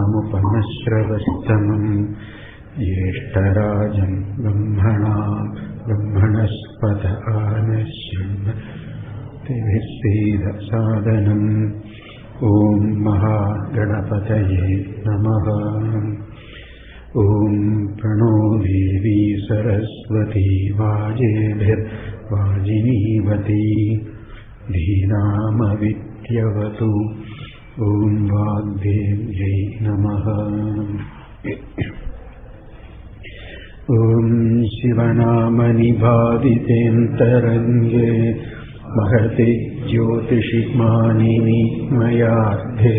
रसायनमुपमश्रवस्तमम् ज्येष्ठराजम् ब्रह्मणस्पत आनश्यन्नतिभिस्सीदसादनम्। ॐ महागणपतये नमः। ॐ प्रणो देवी सरस्वती वाजेभिर्वाजिनीवती धीनामविद्यवतु। ॐ वाग्देव्यै नमः। ॐ शिवनामनिबादितेऽन्तरङ्गे महति ज्योतिषि मानिनि मयार्थे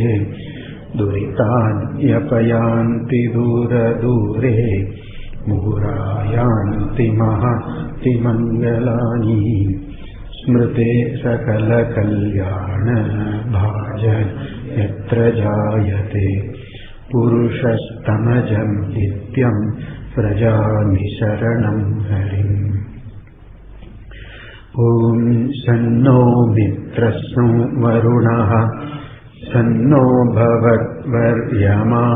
दुरितान्यपयान्ति दूरदूरे मुहुरायान्ति महति मङ्गलानि। स्मृते सकलकल्याणभाजन यत्र जायते पुरुषस्तमजं नित्यं व्रजामि शरणं हरिम्। ॐ सन्नो मित्रस्सो वरुणः सन्नो भवद्वर्यमा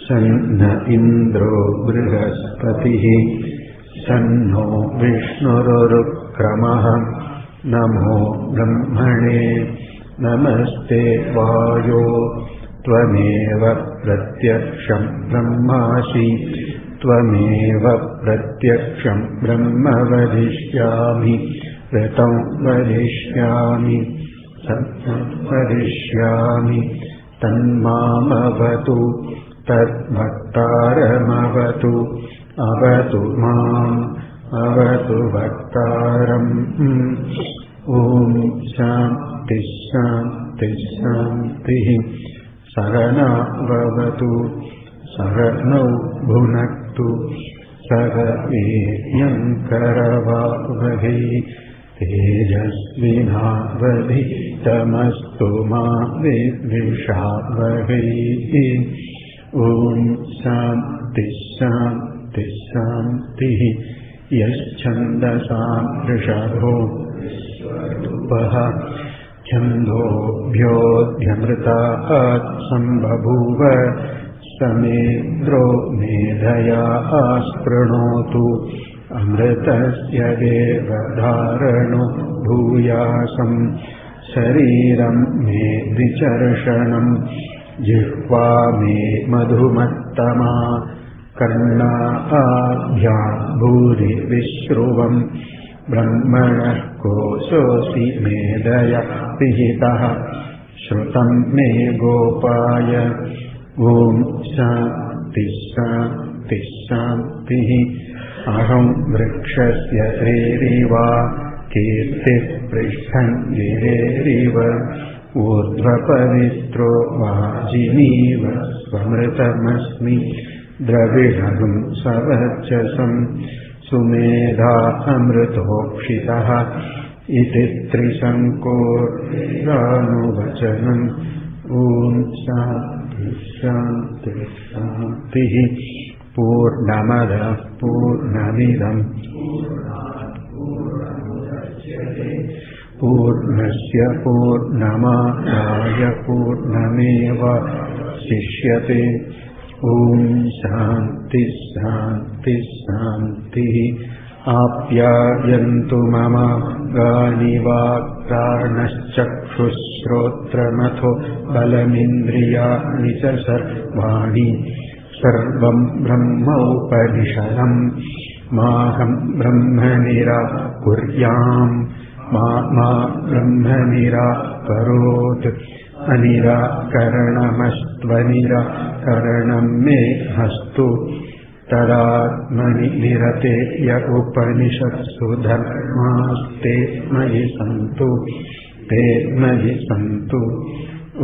सन्न इन्द्रो बृहस्पतिः सन्नो विष्णुरुक्रमः। नमो ब्रह्मणे नमस्ते वायो त्वमेव प्रत्यक्षं ब्रह्मासि त्वमेव प्रत्यक्षं ब्रह्म वदिष्यामि ऋतं वदिष्यामि सत्यं वदिष्यामि। तन्मामवतु तद्भक्तारमवतु अवतु माम् अवतु भक्तारम्। ॐ शान्तिः शान्तिः शान्तिः। सहनावतु सहनौ भुनक्तु सह वीर्यङ्करवावहै तेजस्विनावधीतमस्तु मा विद्विषावहै। ॐ शान्तिः शान्तिः शान्तिः। यश्छन्दसां वृषभो विश्वरूपः छन्दोभ्योऽध्यमृतात् सम्बभूव समेन्द्रो मेधया आस्पृणोतु। अमृतस्य देवधारणो भूयासं शरीरं मे विचर्षणम् जिह्वा मे मधुमत्तमा कर्णाभ्यां भूरि विश्रुवम्। ब्रह्मणः कोशोऽसि मेधया पिहितः श्रुतं मे गोपाय। ॐ शान्तिः शान्तिः शान्तिः। अहं वृक्षस्य रेरिवा कीर्तिः पृष्ठं गिरेरिव ऊर्ध्वपवित्रो वाजिनीव स्वमृतमस्मि। द्रविणं सवर्चसं सुमेधा अमृतोक्षितः इति त्रिशङ्कोरानुवचनम्। ॐ शान्तिः शान्तिः शान्तिः। पूर्णमदः पूर्णमिदं पूर्णस्य पूर्णमादाय पूर्णमेवावशिष्यते। ॐ शान्तिः शान्तिः शान्तिः। आप्यायन्तु मम गानि वाक्प्राणश्चक्षुश्रोत्रमथो बलमिन्द्रियाणि च सर्वाणि। सर्वं ब्रह्मोपनिषदम् माहं ब्रह्म निराकुर्याम् मा ब्रह्म निराकरोत्। अनिराकरणमस्त्वनिराकरणं मे अस्तु। तदात्मनि निरते य उपनिषत्सु धर्मास्ते मयि सन्तु ते मयि सन्तु।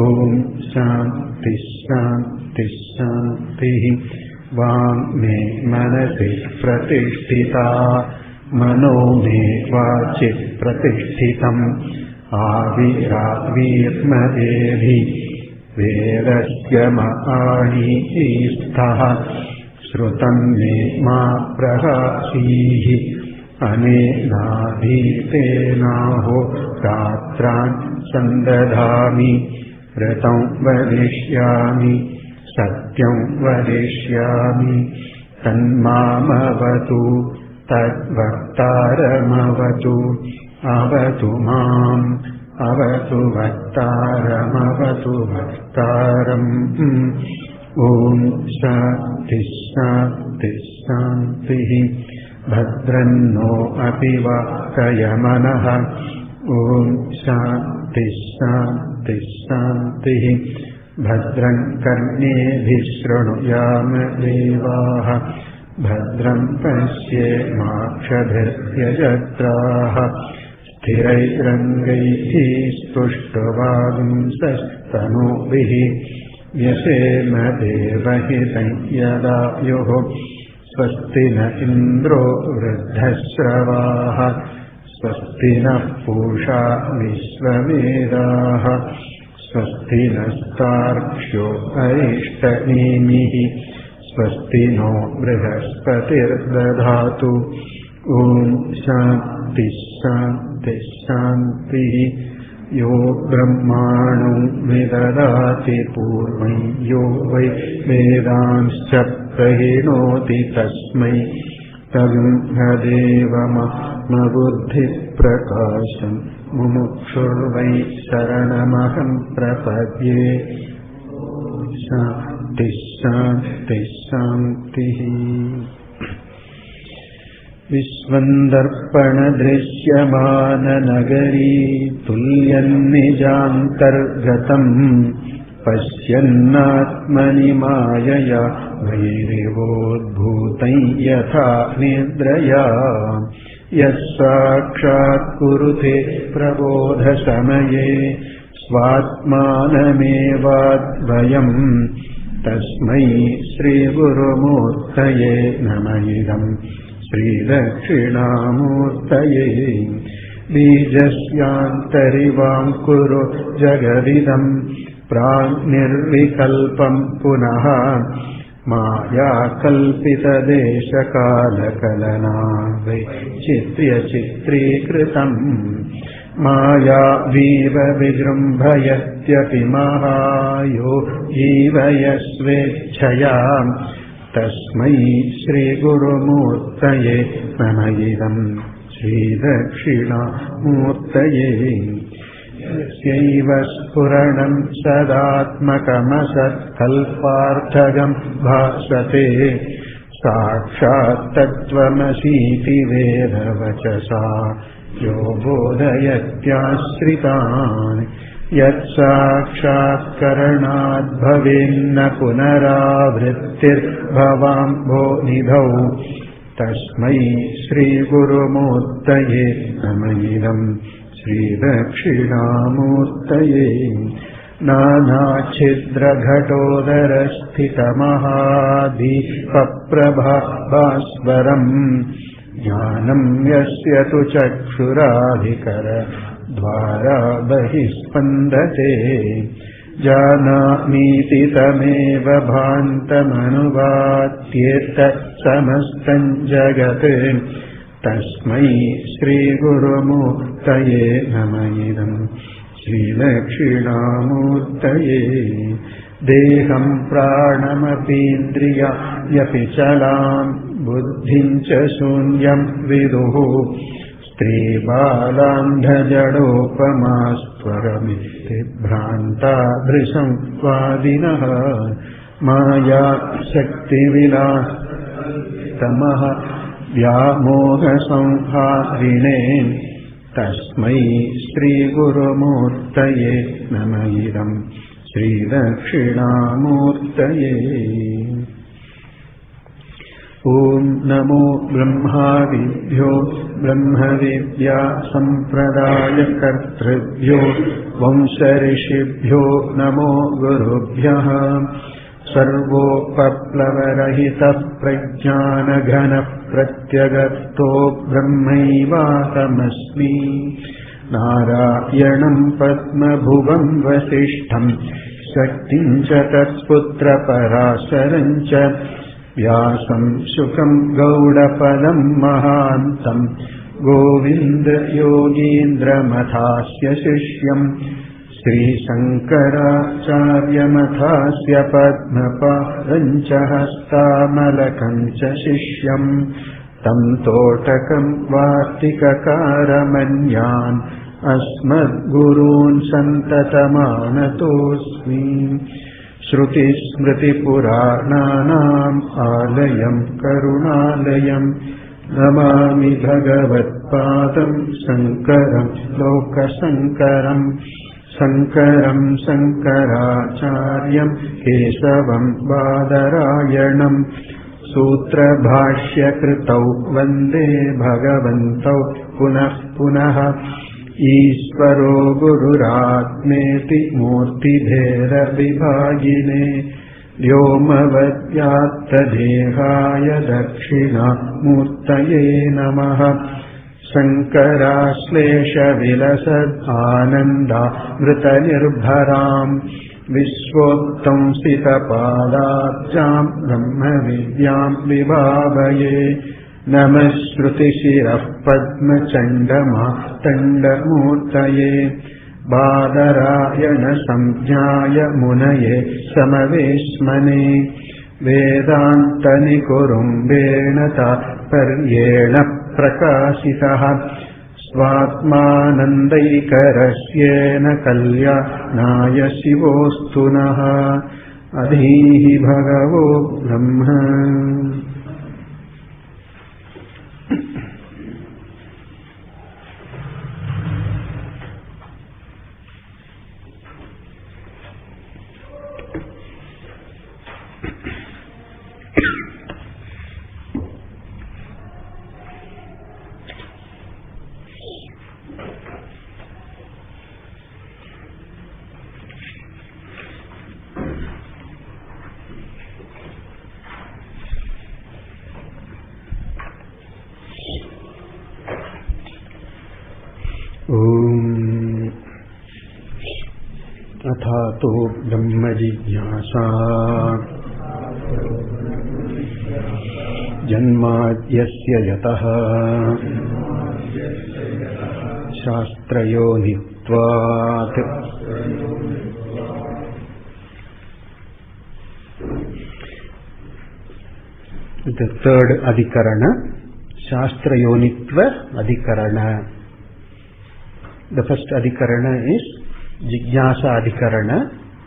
ॐ शान्तिः शान्तिः शान्तिः। वाङ्मे मनसि प्रतिष्ठिता मनो मे वाचि प्रतिष्ठितम्। आविरावीर्मदेहि वेदस्य महानीस्थः श्रुतं मे मा प्रहासीः। अनेनाधीतेनाहो रात्रान् सन्दधामि ऋतं वदिष्यामि सत्यं वदिष्यामि तन्मामवतु तद्वक्तारमवतु अवतु माम् अवतु वक्तारमवतु वक्तारम् ॐ शान्ति शान्ति शान्तिः भद्रन्नो अपि वाक्यमनः ॐ शान्ति शान्ति शान्तिः भद्रं कर्णेभिः शृणुयाम देवाः भद्रं पश्येमाक्षभिर्यजत्राः स्थिरैरङ्गैः स्तुष्टुवागुंसस्तनूभिः व्यसेम देवहितं यदायुः स्वस्ति न इन्द्रो वृद्धश्रवाः स्वस्ति नः पूषा विश्ववेदाः स्वस्ति नस्तार्क्ष्यो अरिष्टनेमिः स्वस्ति नो बृहस्पतिर्दधातु ॐ शान्ति शान्ति शान्तिः यो ब्रह्माणो विददाति पूर्वं यो वै वेदांश्च प्रहिणोति तस्मै तदेवमात्मबुद्धिप्रकाशम् मुमुक्षुर्वै शरणमहं प्रपद्ये शान्ति शान्ति शान्तिः विश्वन्दर्पणदृश्यमाननगरी तुल्यन्निजान्तर्गतम् पश्यन्नात्मनि मायया वैरिवोद्भूतं यथा निद्रया यः साक्षात् कुरुते प्रबोधसमये स्वात्मानमेवाद्वयम् तस्मै श्रीगुरुमूर्तये नमः इदम् श्रीदक्षिणामूर्तये बीजस्यान्तरिवाङ्कुरो जगदिदम् प्राग्निर्विकल्पम् पुनः मायाकल्पितदेशकालकलना वैचित्र्यचित्रीकृतम् मायावीव विजृम्भयत्यपि महायो जीवयस्वेच्छया तस्मै श्रीगुरुमूर्तये नमः इदम् श्रीदक्षिणामूर्तये यस्यैव स्फुरणम् सदात्मकमसत्कल्पार्थगम् भासते साक्षात् तत्त्वमसीति वेदवचसा यो बोधयत्याश्रितान् यत्साक्षात्करणाद् भवेन्न पुनरावृत्तिर्भवाम्भोनिधौ तस्मै श्रीगुरुमूर्तये नमः इदम् श्रीदक्षिणामूर्तये नानाच्छिद्रघटोदरस्थितमहादीपप्रभास्वरम् ज्ञानम् यस्य तु चक्षुराधिकर द्वारा बहिः स्पन्दते जानामीति तमेव भान्तमनुवात्येतत्समस्तम् जगत् तस्मै श्रीगुरुमूर्तये नमः इदम् श्रीदक्षिणामूर्तये देहं प्राणमपीन्द्रियाण्यपि चलाम् बुद्धिं च शून्यं विदुः स्त्रीबालान्धजडोपमास्त्वरमिति भ्रान्ता भृशंवादिनः मायाशक्तिविलासतमः व्यामोहसंहारिणे तस्मै श्रीगुरुमूर्तये नमः इदम् श्रीदक्षिणामूर्तये ॐ नमो ब्रह्मादिभ्यो ब्रह्मविद्या सम्प्रदायकर्तृभ्यो वंशऋषिभ्यो नमो गुरुभ्यः सर्वोपप्लवरहितः प्रज्ञानघनः प्रत्यगतो ब्रह्मैवाहमस्मि नारायणं पद्मभुवं वसिष्ठं शक्तिं च तत्पुत्रपराशरं च व्यासं शुकं गौडपदं महान्तं गोविन्दयोगीन्द्रमथास्य शिष्यं Sri Shankaracharyamathaasya padmapadancha hastamalancha shishyam tam totakam vartikakaramanyaan asmadgurun santatamanatosmi. Shruti smriti purananam alayam karunalayam namami bhagavatpadam sankaram lokasankaram. Sankaram Shankaracharyam Kesavam Badarayanam Sutra Bhashya Kritau Vande Bhagavantau Punah Punaha Ishvaro Gururatmeti Murti Bheda Vibhagine Vyomavadyatta Dehaya Dakshina Murtaye Namaha Sankarashlesha vilasad ananda mrita nirbharam Vishwoktam sita padabjam Brahmavidyam vibhavaye Namaskruti shirah padma chandama tandamurtaye Badarayana samjnaya munaye samaveshmane Vedantani kurumbena taparyena prakashitaha Svatmanandaikarashyena kalyanaya shivostunaha Adhihi bhagavo brahma. अथातो ब्रह्म जिज्ञासा जन्माद्यस्य यतः शास्त्रयोनित्वात्. The third adhikarana, Shastrayonitva adhikarana. The first adhikarana is Jigyasa adhikarana,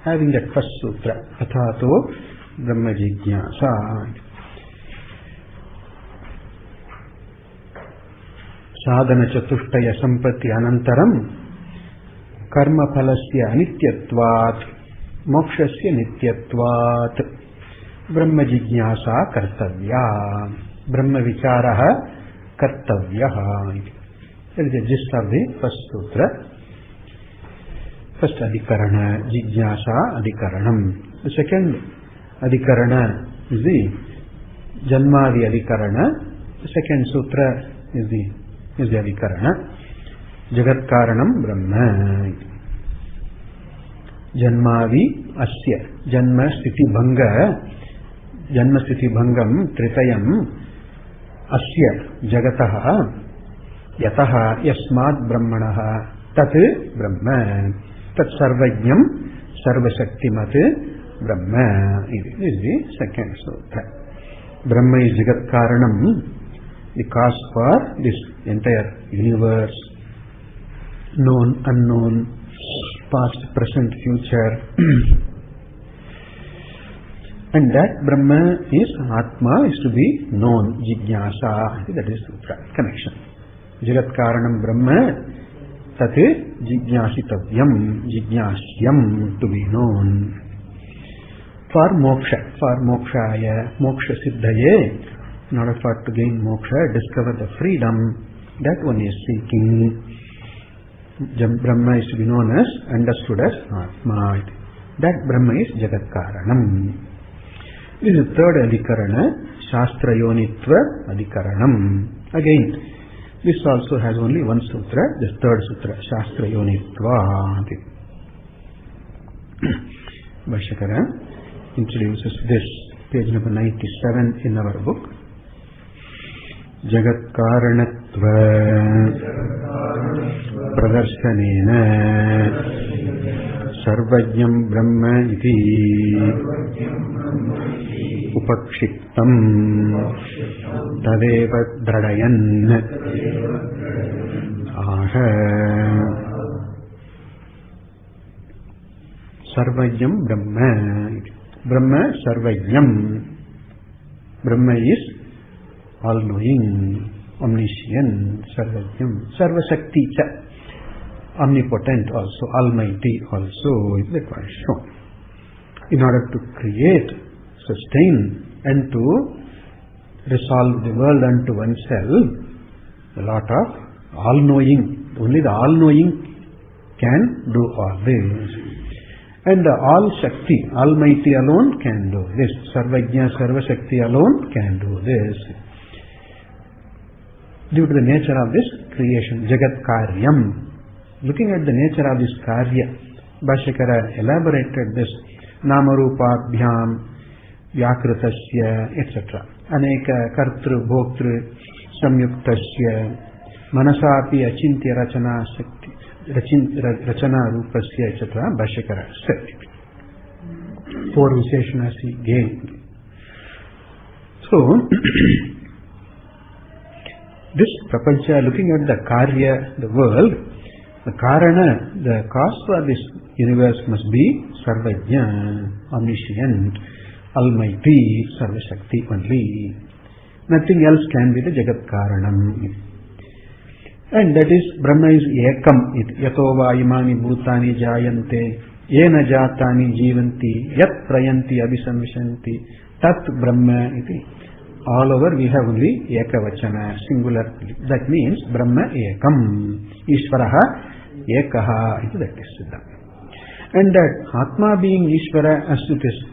having that first sutra, Athato Brahma Jigyasa. Sadhana chatushtaya sampatti anantaram karma phalasya anityatvat mokshasya nityatvat Brahma Jigyasa kartavya. Brahma vicharaha kartavyaha. That is the gist of the first sutra. First adhikarana, Jigyasa adhikaranam. The second adhikarana is the Janmadi adhikarana. The second sutra is the adhikarana. Jagat karanam Brahma. Janmadi asya. Janma sthiti bhanga. Janma sthiti bhangam tritayam asya jagataha yataha yasmad brahmanaha tat brahma. Tat sarvajñam sarvashaktimat brahma. This is the second sutra. Brahma is jagat karanam, the cause for this entire universe, known, unknown, past, present, future. And that Brahma is Atma, is to be known, Jigyasa. That is sutra connection. Jagat karanam Brahma tat jigyasitavyam, jigyasyam, to be known. For moksha, for mokshaya, moksha siddhaye, in order for to gain moksha, discover the freedom, that one is seeking. Brahma is to be known as, understood as Atma. That Brahma is Jagat Karanam. This is the third adhikarana, Shastra Yonitva adhikaranam. Again, this also has only one sutra, the third sutra, Shastra Yonitva. Bhashyakara introduces this, page number 97 in our book. Jagat Karanatva Pradarsanena Sarvajñam Brahma iti upakshiptam tadeva dradayan aha. Sarvajñam Brahma. Brahma Sarvajñam. Brahma is all-knowing, omniscient, Sarvajñam. Sarvasakti cha, omnipotent also, almighty also, is the shown. In order to create, sustain, and to resolve the world unto oneself, a lot of all-knowing, only the all-knowing can do all this. And the all-Shakti, Almighty alone can do this. Sarvajña, Sarvashakti alone can do this. Due to the nature of this creation, Jagat Karyam. Looking at the nature of this Karya, Bhashyakara elaborated this Namarupabhyam, Vyakritasya, etc. Aneka Kartru, Bhoktru, Samyuktasya, Manasapi, Achintya Rachana Sakti. Rachana Rupasya, etc. Bhashyakara said. 4 Visheshanas he gave. So, this Prapancha, looking at the Karya, the world, the Karana, the cause for this universe must be Sarvajña, omniscient, almighty, Sarvashakti only. Nothing else can be the Jagat Karanam. And that is, Brahma is Ekam. Yato va imani bhutani jayante, yena jatani jivanti, yat prayanti abhisamvishanti, tat Brahma iti. All over we have only Ekavachana, singular. That means Brahma Ekam. Ishvaraha Ekaha, iti that is Siddha. And that Atma being Ishvara, as it is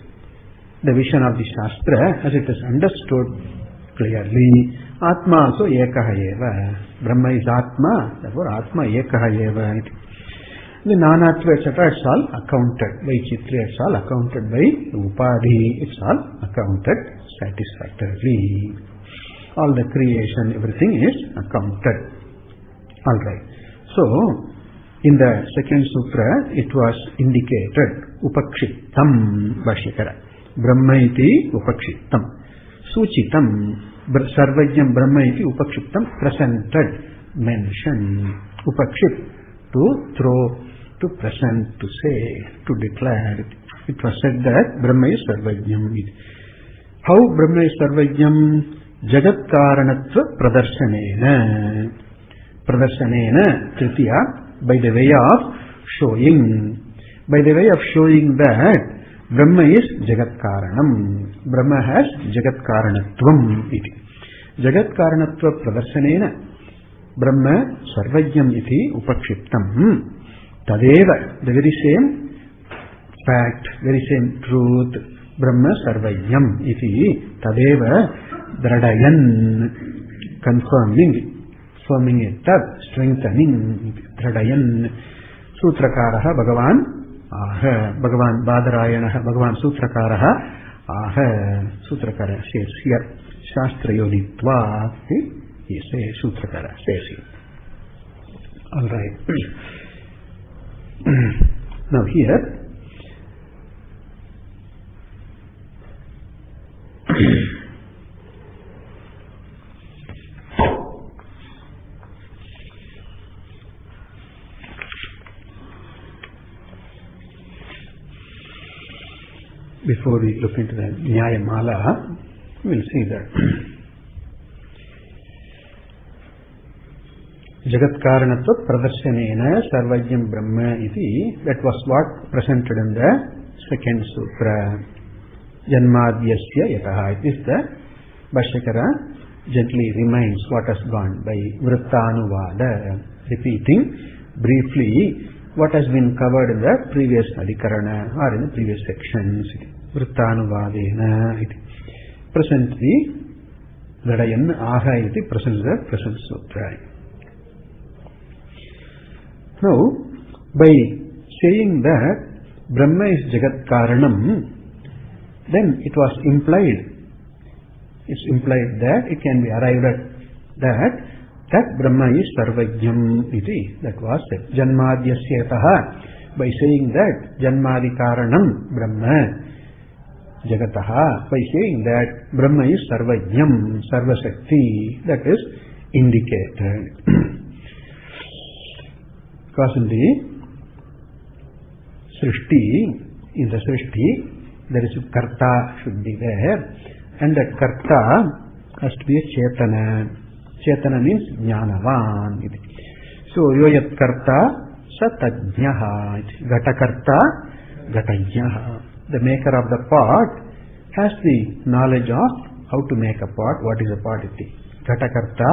the vision of the Shastra, as it is understood clearly, Atma also Ekaha eva. Brahma is Atma, therefore Atma Ekaha eva. The Nanatva, etc., it's all accounted by Chitra, it's all accounted by Upadhi, it's all accounted satisfactorily. All the creation, everything is accounted. Alright. So, in the second sutra, it was indicated, Upakshittam Bhashyakara. Brahma iti Upakshittam. Suchitam, Sarvajñam Brahma iti Upakshittam, presented, mentioned. Upakshit, to throw, to present, to say, to declare. It was said that Brahma is Sarvajñam. How Brahma is Sarvajñam? Jagat Karanatva Pradarsanena. Pradarsanena, Tritiya, by the way of showing. By the way of showing that Brahma is Jagat Karanam. Brahma has Jagat Karanatvam iti. Jagat Karanatva Pradarsanena Brahma Sarvajñam iti Upakshiptam. Tadeva, the very same fact, very same truth, Brahma Sarvajñam iti Tadeva Dradayan, confirming it up, strengthening, Dradayan. Sutrakaraha Bhagavan Aha, Bhagavan Badarayanaha, Bhagavan Sutrakaraha Aha. Sutrakara says here, Shastra Yoditva, he says, Sutrakara says here. Alright. Now here, before we look into the Nyaya Mala, we will see that Jagat Karanatva Pradarsanena Sarvajñam Brahma iti, that was what presented in the second sutra. Janmadhyasya yataha. It is the Bhashyakara gently reminds what has gone by Vrittanuvada, repeating briefly what has been covered in the previous Adhikarana or in the previous sections. Vrittanuvadena iti. Presently, Dradayan Aha iti presents the present sutra. Now, by saying that Brahma is Jagat Karanam, then it was implied, it's implied that it can be arrived at that Brahma is Sarvajñam iti, that was said. Janmadhyasya yataha by saying that Janmadi Karanam Brahma Jagataha, by saying that Brahma is Sarvajnam, Sarvasakti, that is indicated. Because in the Srishti, there is a Karta should be there, and that Karta has to be a Chetana. Chetana means Jnanavan. So, Yoyat Karta Satajnaha, Gatakarta Gatajnaha. The maker of the pot has the knowledge of how to make a pot, what is a pot. Gatakarta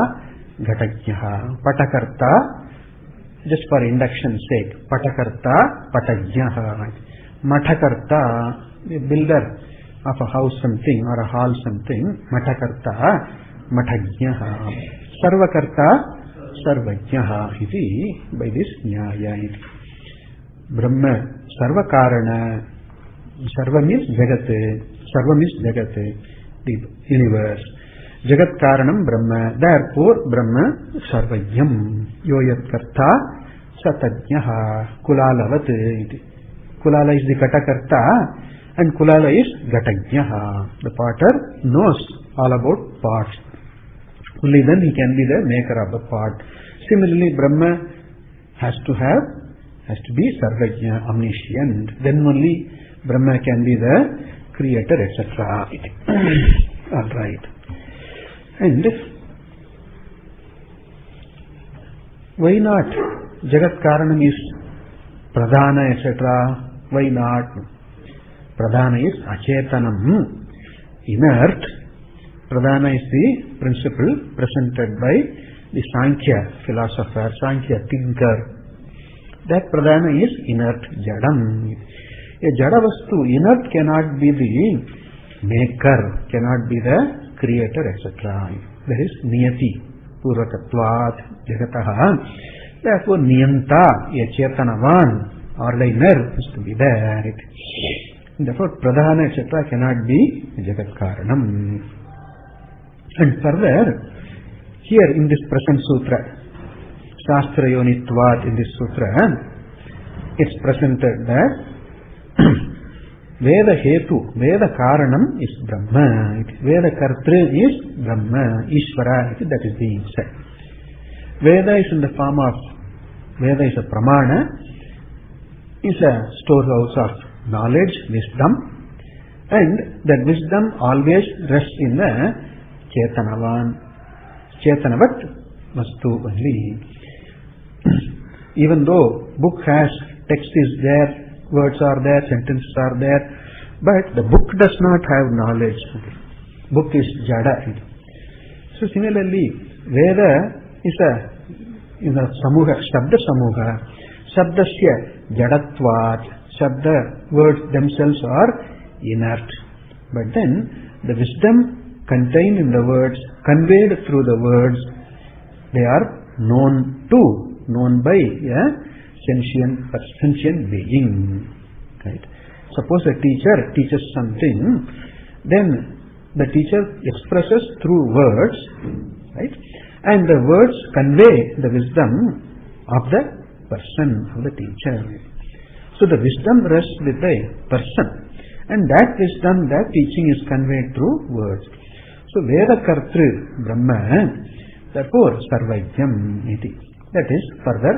Gatajnaha. Patakarta, just for induction's sake, Patakarta Patajnaha. Matakarta, the builder of a house something or a hall something, Matakarta Matajnaha. Sarvakarta Sarvajnaha iti, by this Nyaya iti. Brahma Sarvakarana, Sarva means Jagat, Sarva means Jagat, the universe. Jagat Karanam Brahma, therefore Brahma Sarvajnam. Yoyat Karta Satajnaha Kulalavat iti. Kulala is the Gatakarta and Kulala is Gatajnaha. The potter knows all about pots. Only then he can be the maker of the pot. Similarly, Brahma has to be Sarvajna, omniscient. Then only Brahma can be the creator, etc. Alright. And why not? Jagat Karanam is Pradhana, etc. Why not? Pradhana is Achetanam, inert. Pradhana is the principle presented by the Sankhya philosopher, Sankhya thinker. That Pradhana is inert, Jadam. A Jadavastu, inert cannot be the maker, cannot be the creator, etc. There is Niyati, Purvakatvat, Jagataha. Therefore, Niyanta, a Chetanavan, ordainer, is to be there. Therefore, Pradhana, etc. cannot be Jagat Karanam. And further, here in this present sutra, Shastra Yonitvat, in this sutra, it's presented that Veda Hetu, Veda Karanam is Brahma, Veda Kartri is Brahma, Ishvara, that is being said. Veda is in the form of, Veda is a Pramana, is a storehouse of knowledge, wisdom, and that wisdom always rests in the Chetanavan, Chetanavat Vastu only. Even though book has, text is there, words are there, sentences are there, but the book does not have knowledge. Book is Jada. So similarly, Veda is a Samuha, Shabda Samuha. Shabdasya Jadatvat. Shabda, words themselves are inert. But then the wisdom contained in the words, conveyed through the words, they are known by a sentient being. Right? Suppose a teacher teaches something, then the teacher expresses through words, right? And the words convey the wisdom of the person, of the teacher. So the wisdom rests with the person, and that wisdom, that teaching is conveyed through words. So Veda Kartri Brahma, therefore Sarvajnam iti. That is further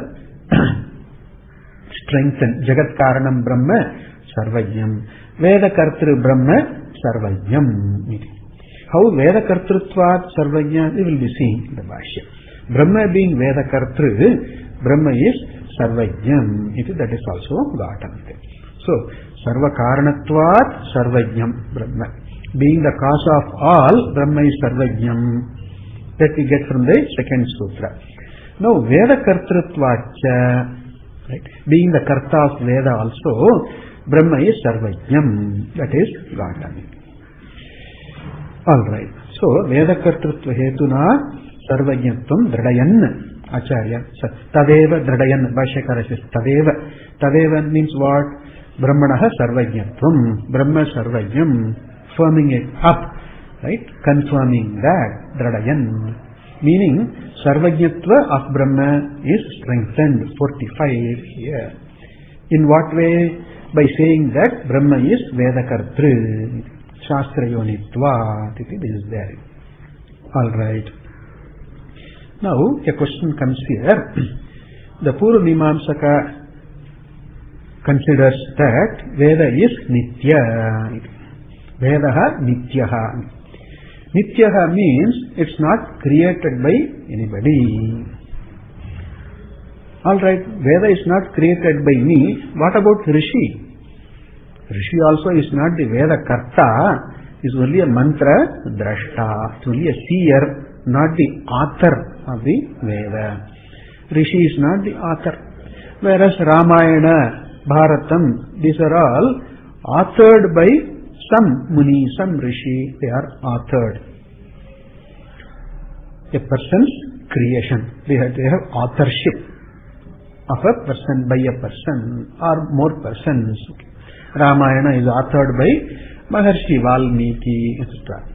strengthened. Jagat Karanam Brahma Sarvajnam. Veda Kartri Brahma Sarvajnam iti. How Veda Kartrutvat Sarvajnam, we will be seeing in the Bhashya. Brahma being Veda Kartri, Brahma is Sarvajnam iti. That is also gotten. So Sarva Karanatvat Sarvajnam Brahma. Being the cause of all, Brahma is Sarvajnam. That we get from the second sutra. Now Veda Kartrutvacha, right? Being the Karta of Veda also, Brahma is Sarvajnam. That is gotten. Alright. So Veda Kartrutva Hetuna Sarvajnatvam Dradayan Acharya. Tadeva Dradayan Bhashyakara says Tadeva. Tadeva means what? Brahmanaha Sarvajnatvam. Brahma Sarvajnam. Firming it up, right? Confirming that, Dradayan. Meaning, Sarvajnatva of Brahma is strengthened, fortified here. In what way? By saying that Brahma is Vedakartru, Shastra Yonitva, this is there. Alright. Now, a question comes here. The Purva Mimamsaka considers that Veda is Nitya. Vedaha Nityaha. Nityaha means it's not created by anybody. Alright, Veda is not created by me. What about Rishi? Rishi also is not the Veda Karta, is only a mantra drashta, it's only a seer, not the author of the Veda. Rishi is not the author. Whereas Ramayana, Bharatam, these are all authored by some Muni, some Rishi, they are authored. A person's creation. They have authorship of a person by a person or more persons. Ramayana is authored by Maharshi Valmiki, etc.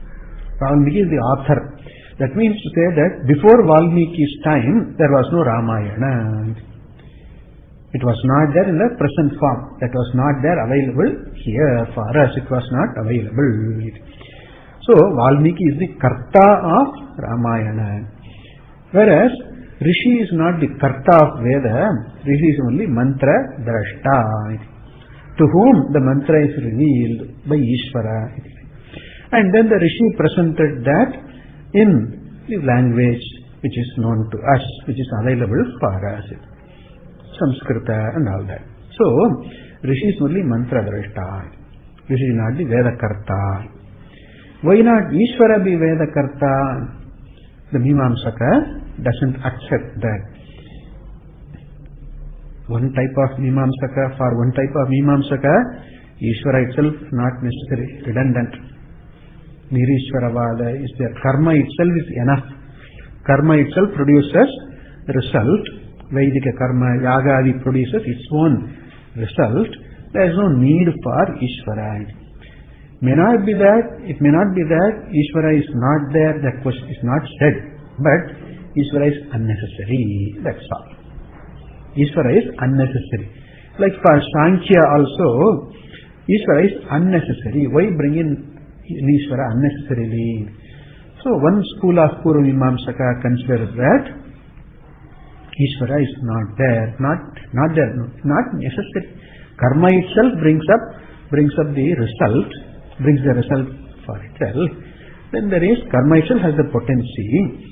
Valmiki is the author. That means to say that before Valmiki's time, there was no Ramayana. It was not there in the present form. That was not there available here for us. It was not available. So, Valmiki is the Karta of Ramayana. Whereas, Rishi is not the Karta of Veda. Rishi is only Mantra Drashta, to whom the mantra is revealed by Ishvara. And then the Rishi presented that in the language which is known to us, which is available for us, Samskrita and all that. So, Rishi is only Mantra Drashta. Rishi is not the Veda Karta. Why not Ishvara be Veda Karta? The Mimamsaka doesn't accept that. One type of Mimamsaka, for one type of Mimamsaka, Ishvara itself not necessary, redundant. Nirishvaravada is there. Karma itself is enough. Karma itself produces result. Vedika karma, Yagadi produces its own result. There is no need for Ishvara. May not be that, it may not be that Ishvara is not there, that question is not said, but Ishvara is unnecessary, that's all. Ishvara is unnecessary. Like for Sankhya also, Ishvara is unnecessary. Why bring in Ishvara unnecessarily? So one school of Purva Mimamsaka considers that Ishvara is not there, not necessary. Karma itself brings up the result, brings the result for itself. Then there is, karma itself has the potency.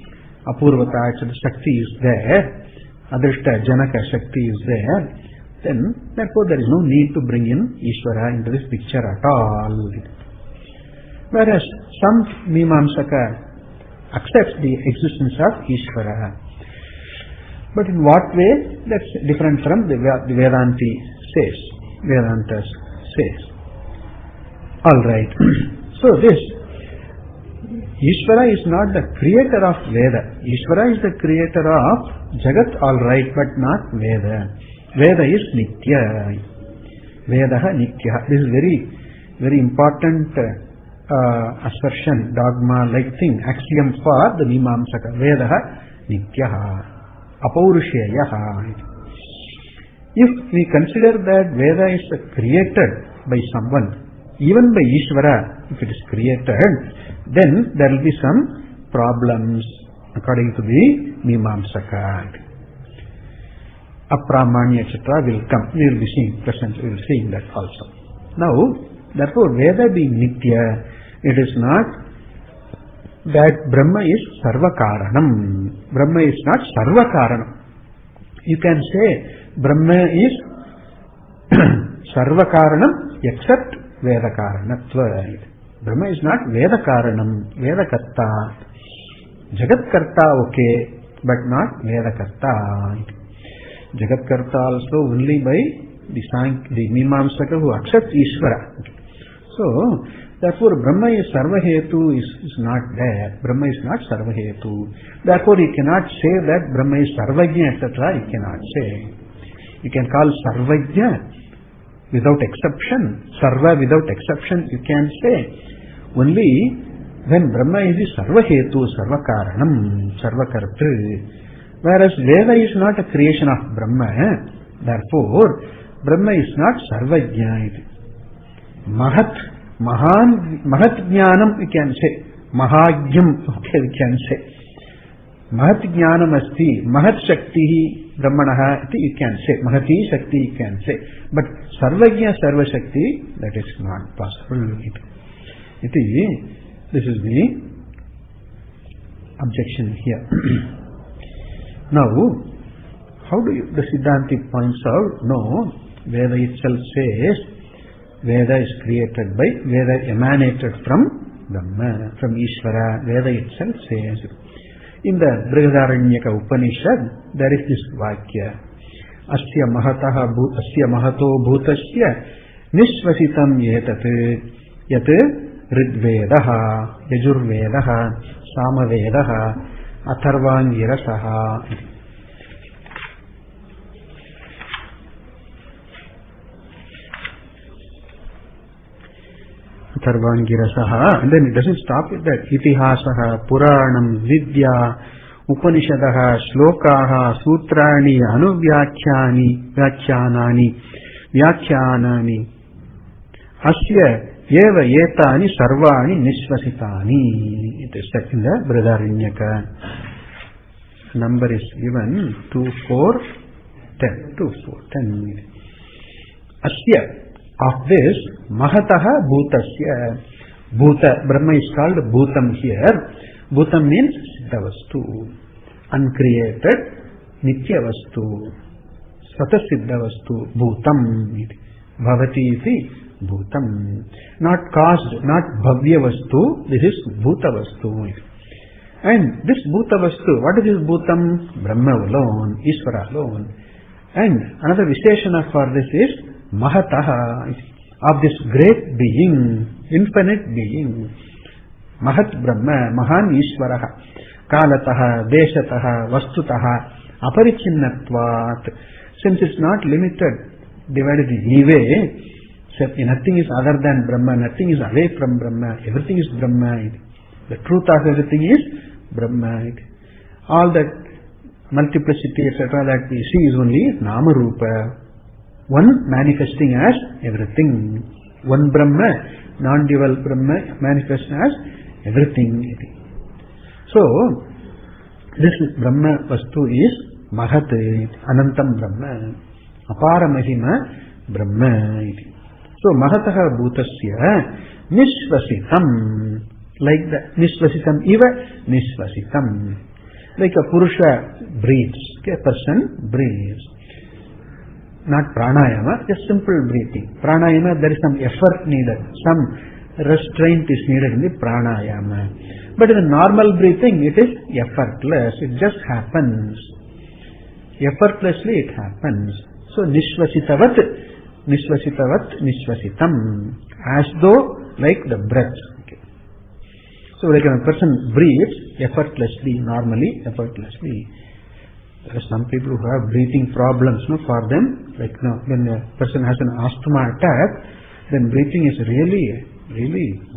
Apurvata, the Shakti is there. Adrishta, Janaka, Shakti is there. Then, therefore, there is no need to bring in Ishvara into this picture at all. Whereas, some Mimamsaka accepts the existence of Ishvara. But in what way? That's different from the Vedanti says. Vedantas says. Alright. So this, Ishvara is not the creator of Veda. Ishvara is the creator of Jagat, alright, but not Veda. Veda is Nitya. Vedaha Nitya. This is very important assertion, dogma-like thing, axiom for the Mimamsaka. Vedaha Nityaha. Apaurushyayaha. If we consider that Veda is created by someone, even by Ishvara, if it is created, then there will be some problems according to the Mimamsaka. Apramanya, etc. will come. We will be seeing presently, we will be seeing that also. Now, therefore, Veda being Nitya, it is not that Brahma is Sarvakaranam. Brahma is not Sarvakaranam. You can say Brahma is Sarvakaranam except Vedakaranatva. Brahma is not Vedakaranam, Vedakarta. Jagatkarta okay, but not Vedakarta. Jagatkarta also only by the Mimamsaka who accepts Ishvara. So, therefore Brahma is Sarvahetu is not there. Brahma is not Sarvahetu. Therefore you cannot say that Brahma is Sarvajna, etc. You cannot say. You can call Sarvajna without exception. Sarva without exception you can say. Only when Brahma is the Sarvahetu, Sarvakaranam, Sarvakartru. Whereas Veda is not a creation of Brahma. Therefore, Brahma is not Sarvajna. Mahat Jnanam we can say. Mahajnam we can say. Mahat Jnanam asti, Mahat Shakti Brahmanaha you can say. Mahati Shakti you can say. But Sarvajna Sarva Shakti, that is not possible. This is the objection here. Now, how do the Siddhanti points out? No, Veda itself says Veda is created by, Veda emanated from Brahma, from Ishvara. Veda itself says. In the Brihadaranyaka Upanishad, there is this Vakya. Asya mahato bhutasya nishvasitam yetat yat Ridvedaha, Yajurvedaha, Samavedaha, Atharvangirasaha. Atharvangirasaha, and then it doesn't stop with that. Itihasaha, Puranam, Vidya, Upanishadaha, Shlokaha, Sutrani, Vyakyanani, Asya Yeva Yetani Sarvani Nishvasitani. It is said in the Brihadaranyaka. Number is given 2, 4, 10. 2, 4, 10. Asya, of this, Mahataha Bhutasya. Bhuta, Brahma is called Bhutam here. Bhutam means Siddhavastu, uncreated, Nityavastu, Swatasiddhavastu, Bhutam. Bhavati iti Bhutam. Not caused, not Bhavya Vastu, this is Bhuta Vastu. And this Bhuta Vastu, what is this Bhutam? Brahma alone, Ishvara alone. And another Visheshana for this is Mahataha, of this great being, infinite being. Mahat Brahma, Mahan Ishvaraha, Kalataha, Deshataha, Vastutaha, Aparichinnatvat. Since it's not limited, divided in any way, nothing is other than Brahma, nothing is away from Brahma, everything is Brahma. The truth of everything is Brahma. All that multiplicity, etc., that we see is only Nama Rupa. One manifesting as everything. One Brahma, non-dual Brahma, manifesting as everything. So, this Brahma Vastu is Mahat, Anantam Brahma, Apara Mahima Brahma. So, Mahataha Bhutasya Nishvasitam, like the Nishvasitam Iva Nishvasitam. Like a Purusha breathes, a person breathes. Not pranayama, just simple breathing. Pranayama, there is some effort needed, some restraint is needed in the pranayama. But in the normal breathing, it is effortless, it just happens. Effortlessly it happens. So, Nishvasitavat, Nishvasitam, as though like the breath. Okay. So, like when a person breathes effortlessly, normally, effortlessly. There are some people who have breathing problems, for them, like when a person has an asthma attack, then breathing is really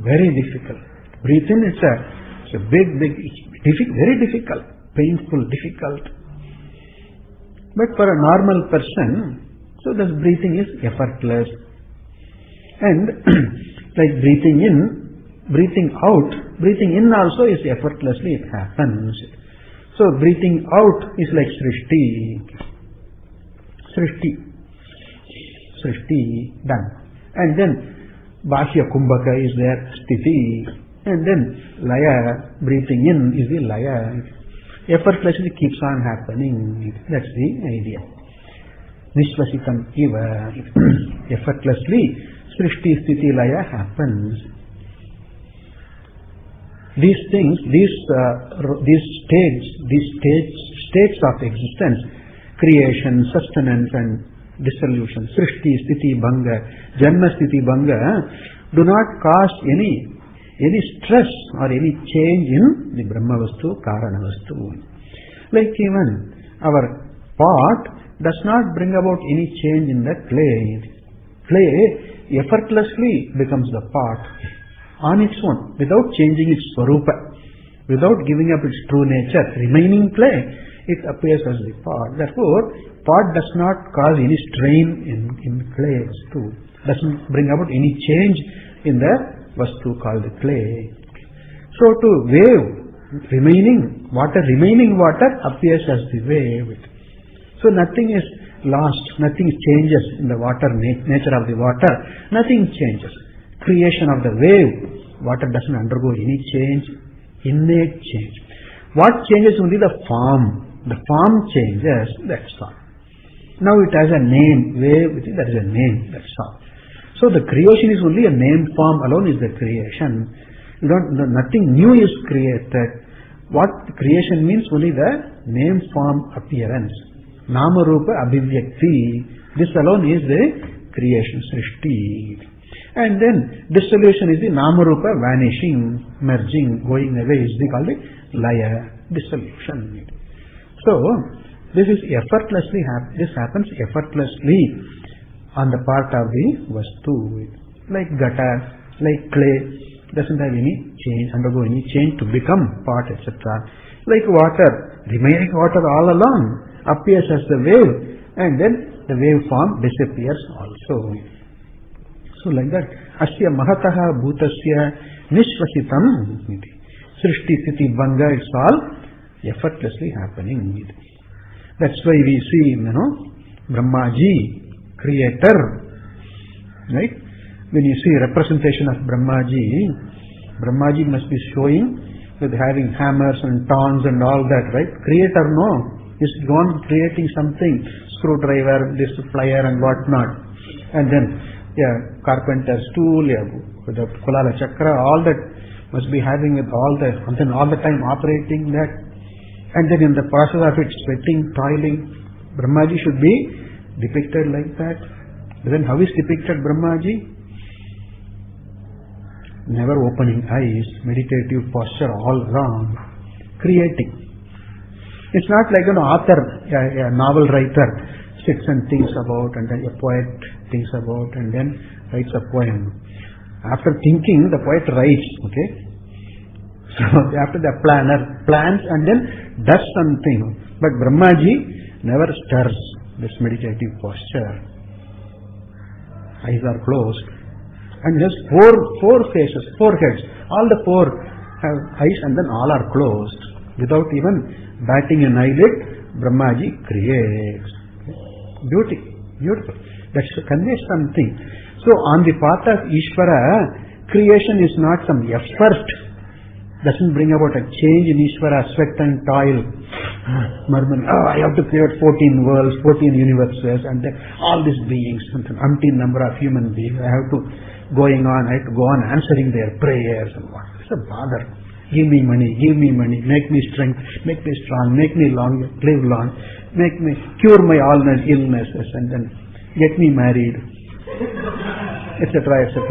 very difficult. Breathe in, it's a very difficult, painful, difficult. But for a normal person, so this breathing is effortless. And like breathing in, breathing out, breathing in also is effortlessly, it happens. So breathing out is like Srishti, done. And then Bhashya Kumbhaka is there, Sthiti. And then Laya, breathing in is the Laya. Effortlessly keeps on happening. That's the idea. Nishvasitam Iva. Effortlessly Srishti, Sthiti, Laya happens. These things, these states of existence, creation, sustenance and dissolution, Srishti, Sthiti, Bhanga, Janma, Sthiti, Bhanga, do not cause any stress or any change in the Brahma Vastu, Karana Vastu. Like even our pot does not bring about any change in the clay. Clay effortlessly becomes the pot on its own, without changing its swarupa, without giving up its true nature, remaining clay, it appears as the pot. Therefore, pot does not cause any strain in clay vastu, doesn't bring about any change in the vastu called the clay. So to wave, remaining water appears as the wave. So nothing is lost, nothing changes in the water, nature of the water, nothing changes. Creation of the wave, water doesn't undergo any change, innate change. What changes? Only the form. The form changes, that's all. Now it has a name, wave, that is a name, that's all. So the creation is only a name, form alone is the creation. Nothing new is created. What creation means? Only the name, form, appearance. Nama Rupa Abhivyakti. This alone is the creation, Srishti. And then dissolution is the Nama Rupa vanishing, merging, going away is called the Laya, dissolution. So this is effortlessly this happens effortlessly on the part of the vastu, like gata, like clay, doesn't have any change, undergo any change to become pot, etc. Like water, remaining water all along appears as the wave, and then the wave form disappears also. So like that, asya mahataha bhutasya nishvasitam iti. Srishti sthiti bhanga, it's all effortlessly happening. That's why we see, Brahmaji, creator, right? When you see representation of Brahmaji must be showing with having hammers and tongs and all that, right? Creator, no. He's gone creating something, screwdriver, this plier and whatnot. And then, carpenter's tool, with the Kulala Chakra, all that must be having with all the time operating that. And then in the process of it, sweating, toiling, Brahmaji should be depicted like that. But then how is depicted Brahmaji? Never opening eyes, meditative posture all around, creating. It's not like an author, a novel writer sits and thinks about, and then a poet thinks about, and then writes a poem. After thinking, the poet writes, okay? So after the planner plans and then does something. But Brahmaji never stirs this meditative posture. Eyes are closed. And just four faces, four heads. All the four have eyes and then all are closed. Without even batting an eyelid, Brahmaji creates. Beautiful. That conveys something. So on the path of Ishvara, creation is not some effort. Doesn't bring about a change in Ishvara, sweat and toil. Murmuring, I have to create 14 worlds, 14 universes, and then all these beings, umpteen number of human beings. I have to go on answering their prayers and what. It's a bother. Give me money, make me strength, make me strong, make me live long, cure my all illnesses, and then get me married, etc., etc.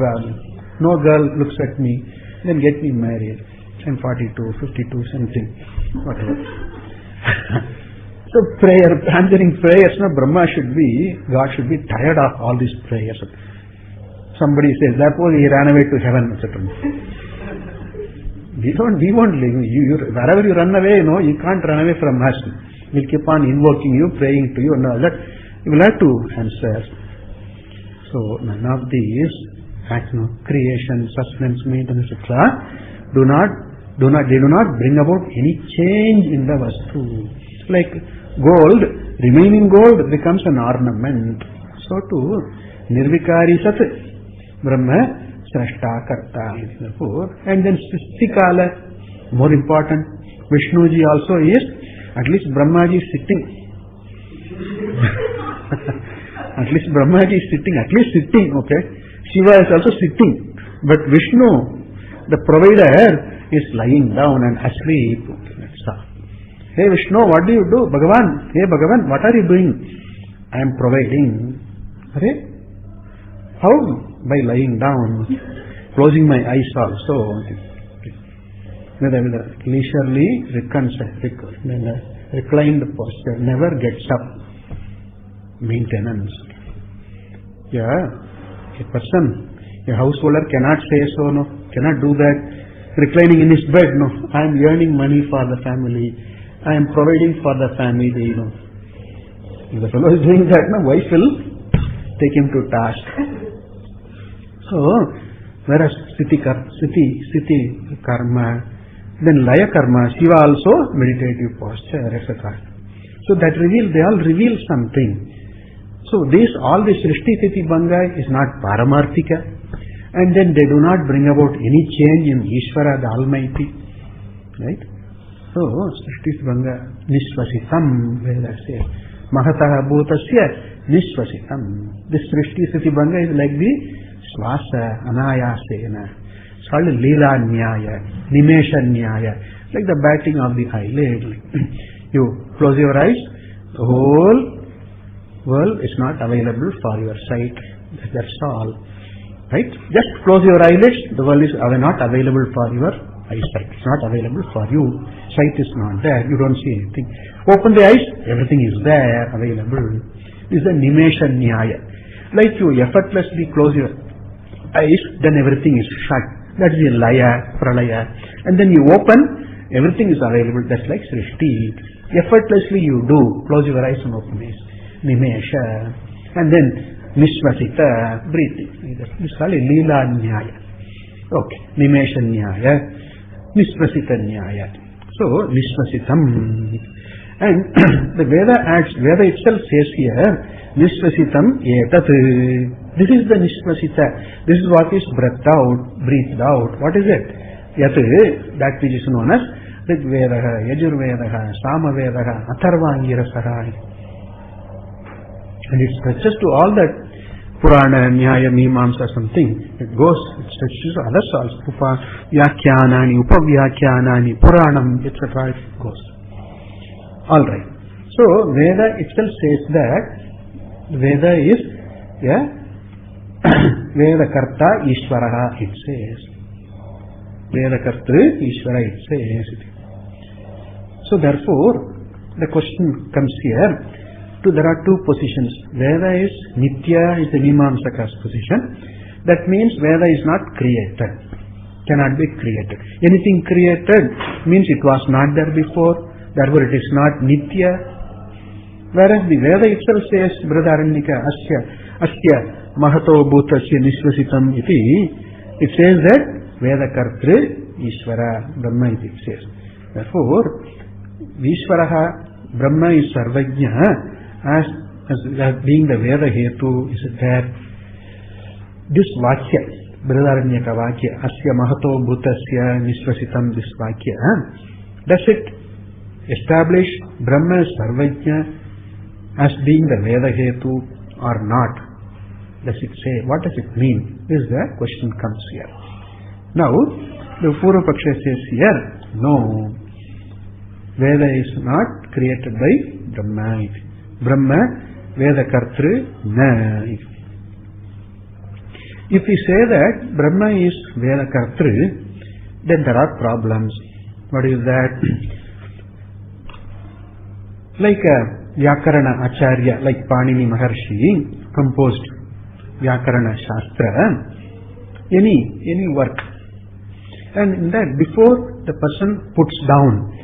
No girl looks at me, then get me married. I'm 42, 52, something, whatever. So answering prayers, God should be tired of all these prayers. Somebody says, therefore he ran away to heaven, etc. We won't leave you. Wherever you run away, you can't run away from us. We'll keep on invoking you, praying to you and all that. You will have to answer. So none of these creation, sustenance, maintenance, etc. They do not bring about any change in the vastu. Like gold, remaining gold becomes an ornament. So too, nirvikari sat, Brahma, Srashta, Karta, and then Sristikala, more important, Vishnuji also is, at least Brahmaji is sitting. At least Brahmaji is sitting, okay. Shiva is also sitting. But Vishnu, the provider, is lying down and asleep. Hey Vishnu, what do you do? Bhagavan, hey Bhagavan, what are you doing? I am providing. How? By lying down, closing my eyes also. With a leisurely reclined posture, never gets up. Maintenance. A householder cannot say so, cannot do that. reclining in his bed, no, I am earning money for the family, I am providing for the family, If the fellow is doing that, no, wife will take him to task. So, whereas Siti karma, then Laya karma, Shiva also meditative posture, etc. So that they all reveal something. So all this Srishti Sthiti Bhanga is not Paramarthika, and then they do not bring about any change in Ishvara, the Almighty. Right? So Srishti Sthiti Bhanga Nishvasitam, Veda says, Mahataha Bhutasya Nishvasitam. This Srishti Sthiti Bhanga is like the Swasa Anayasena. It's called Leela Nyaya, Nimesha Nyaya, like the batting of the eyelid. You close your eyes, the whole world is not available for your sight. That's all. Right? Just close your eyelids, the world is not available for your eyesight. It's not available for you. Sight is not there. You don't see anything. Open the eyes, everything is there, available. This is the Nimesha Nyaya. Like you effortlessly close your eyes, then everything is shut. That is the Laya, Pralaya. And then you open, everything is available. That's like Srishti. Effortlessly you do. Close your eyes and open eyes. Nimesha. And then Nishvasita, breathing. This is called Leela Nyaya. Okay. Nimesha Nyaya. Nishvasita Nyaya. So, Nishvasitam. And the Veda itself says here, Nishvasitam etat. This is the Nishvasita. This is what is breathed out. What is it? Yat, that which is known as Rigvedaha, Yajurvedaha, Samavedaha, Atharvangirasaha. And it stretches to all that Purana, Nyaya, Mimamsa, something. It stretches to others also. Vyakyanani, Upavyakhyanani, Puranam, etc. It goes. Alright. So, Veda itself says that Veda is Veda Karta Ishvaraha, it says. Veda Karta Ishvara, it says. So therefore, the question comes here, there are two positions. Veda is Nitya, is the Mimamsaka's position. That means Veda is not created. Cannot be created. Anything created means it was not there before, therefore it is not Nitya. Whereas the Veda itself says, Brihadaranyaka, Asya, Mahato Bhutasya Nishvasitam iti, it says that Veda Kartri Ishvara Brahma it says. Therefore, Ishvaraha Brahma is Sarvajna as being the Veda Hetu is there. This Vakya, Brihadaranyaka Vakya, Asya Mahato Bhutasya Nishvasitam, this Vakya, does it establish Brahma Sarvajna as being the Veda Hetu or not? Does it say? What does it mean? Is the question comes here. Now, the Purva Paksha says here, no, Veda is not created by Brahma. Brahma, Veda Kartri, na. If we say that Brahma is Veda Kartri, then there are problems. What is that? Like Vyakarana Acharya, like Panini Maharshi, composed Vyakarana Shastra, any work. And in that, before the person puts down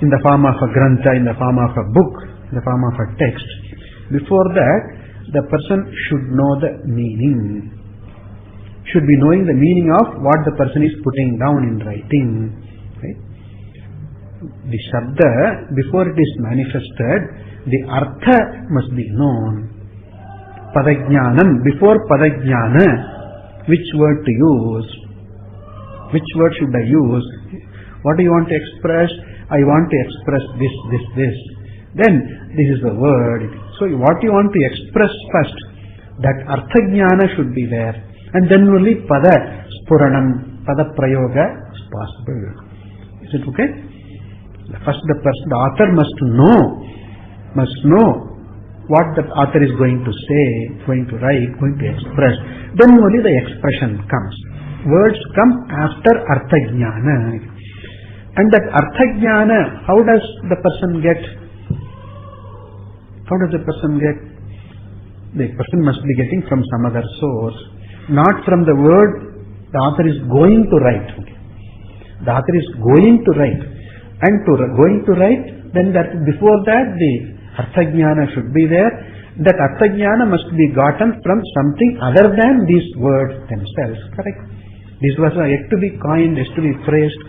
in the form of a grantha, in the form of a book, in the form of a text, before that, the person should know the meaning. Should be knowing the meaning of what the person is putting down in writing. Right? The Shabda, before it is manifested, the Artha must be known. Padajnanam, before Padajnana, which word to use? Which word should I use? What do you want to express? I want to express this. Then, this is the word. So, what you want to express first, that Arthajnana should be there. And then only Pada Spuranam, Pada Prayoga is possible. Is it okay? First, the author must know what the author is going to say, going to write, going to express. Then only the expression comes. Words come after Arthajnana. And that Arthajnana, how does the person get? How does the person get? The person must be getting from some other source, not from the word the author is going to write. the author is going to write. And going to write, then that before that the Artha Jnana should be there. That Artha Jnana must be gotten from something other than these words themselves. Correct? These words are yet to be coined, yet to be phrased,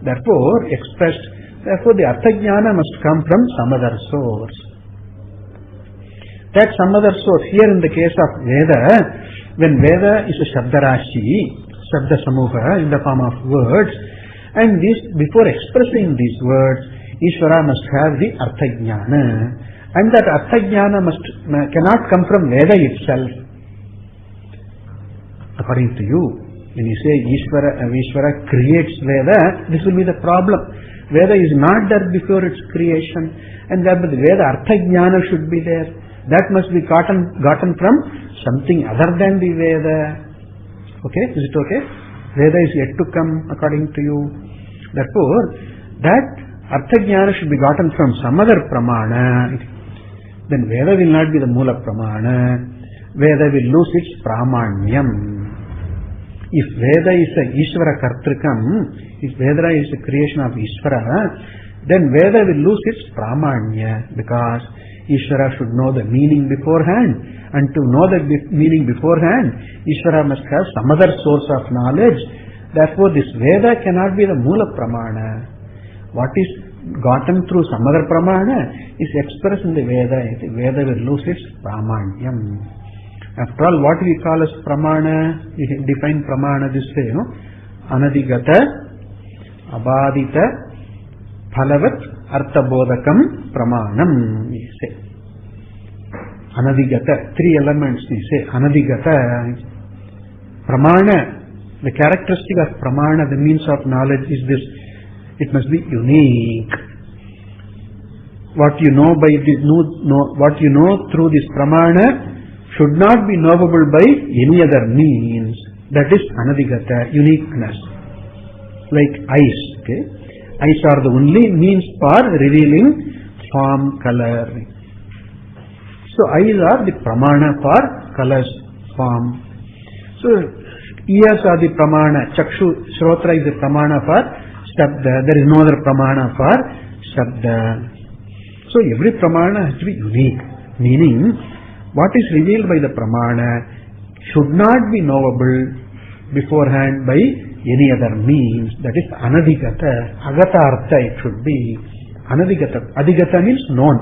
therefore expressed. Therefore the Artha Jnana must come from some other source. That some other source, here in the case of Veda, when Veda is a Shabdarashi, Shabda Samuha in the form of words, and this, before expressing these words, Ishvara must have the Artha Jnana, and that Artha Jnana cannot come from Veda itself. According to you, when you say Ishvara creates Veda, this will be the problem. Veda is not there before its creation, and therefore the Veda Artha Jnana should be there. That must be gotten from something other than the Veda. Okay? Is it okay? Veda is yet to come according to you. Therefore, that Artha Jnana should be gotten from some other Pramana. Then Veda will not be the Mula Pramana. Veda will lose its Pramanyam. If Veda is a Ishvara Kartrikam, if Veda is a creation of Ishvara, then Veda will lose its Pramanya, because Ishvara should know the meaning beforehand, and to know the meaning beforehand, Ishvara must have some other source of knowledge. Therefore, this Veda cannot be the Mula Pramana. What is gotten through some other Pramana is expressed in the Veda. The Veda will lose its Pramanyam. After all, what we call as Pramana, we define Pramana this way, Anadigata, Abadita, Phalavat, Arthabodhakam Pramanam, we say. Anadigata, three elements we say. Anadigata, Pramana, the characteristic of Pramana, the means of knowledge is this: it must be unique. What you know by this, what you know through this Pramana should not be knowable by any other means. That is Anadigata, uniqueness. Like eyes, okay? Eyes are the only means for revealing form, color. So eyes are the Pramana for colors, form. So ears are the Pramana. Chakshu, Shrotra is the Pramana for Shabda. There is no other Pramana for Shabda. So every Pramana has to be unique. Meaning, what is revealed by the Pramana should not be knowable beforehand by any other means. That is Anadigata. Agata Artha it should be. Anadigata. Adigata means known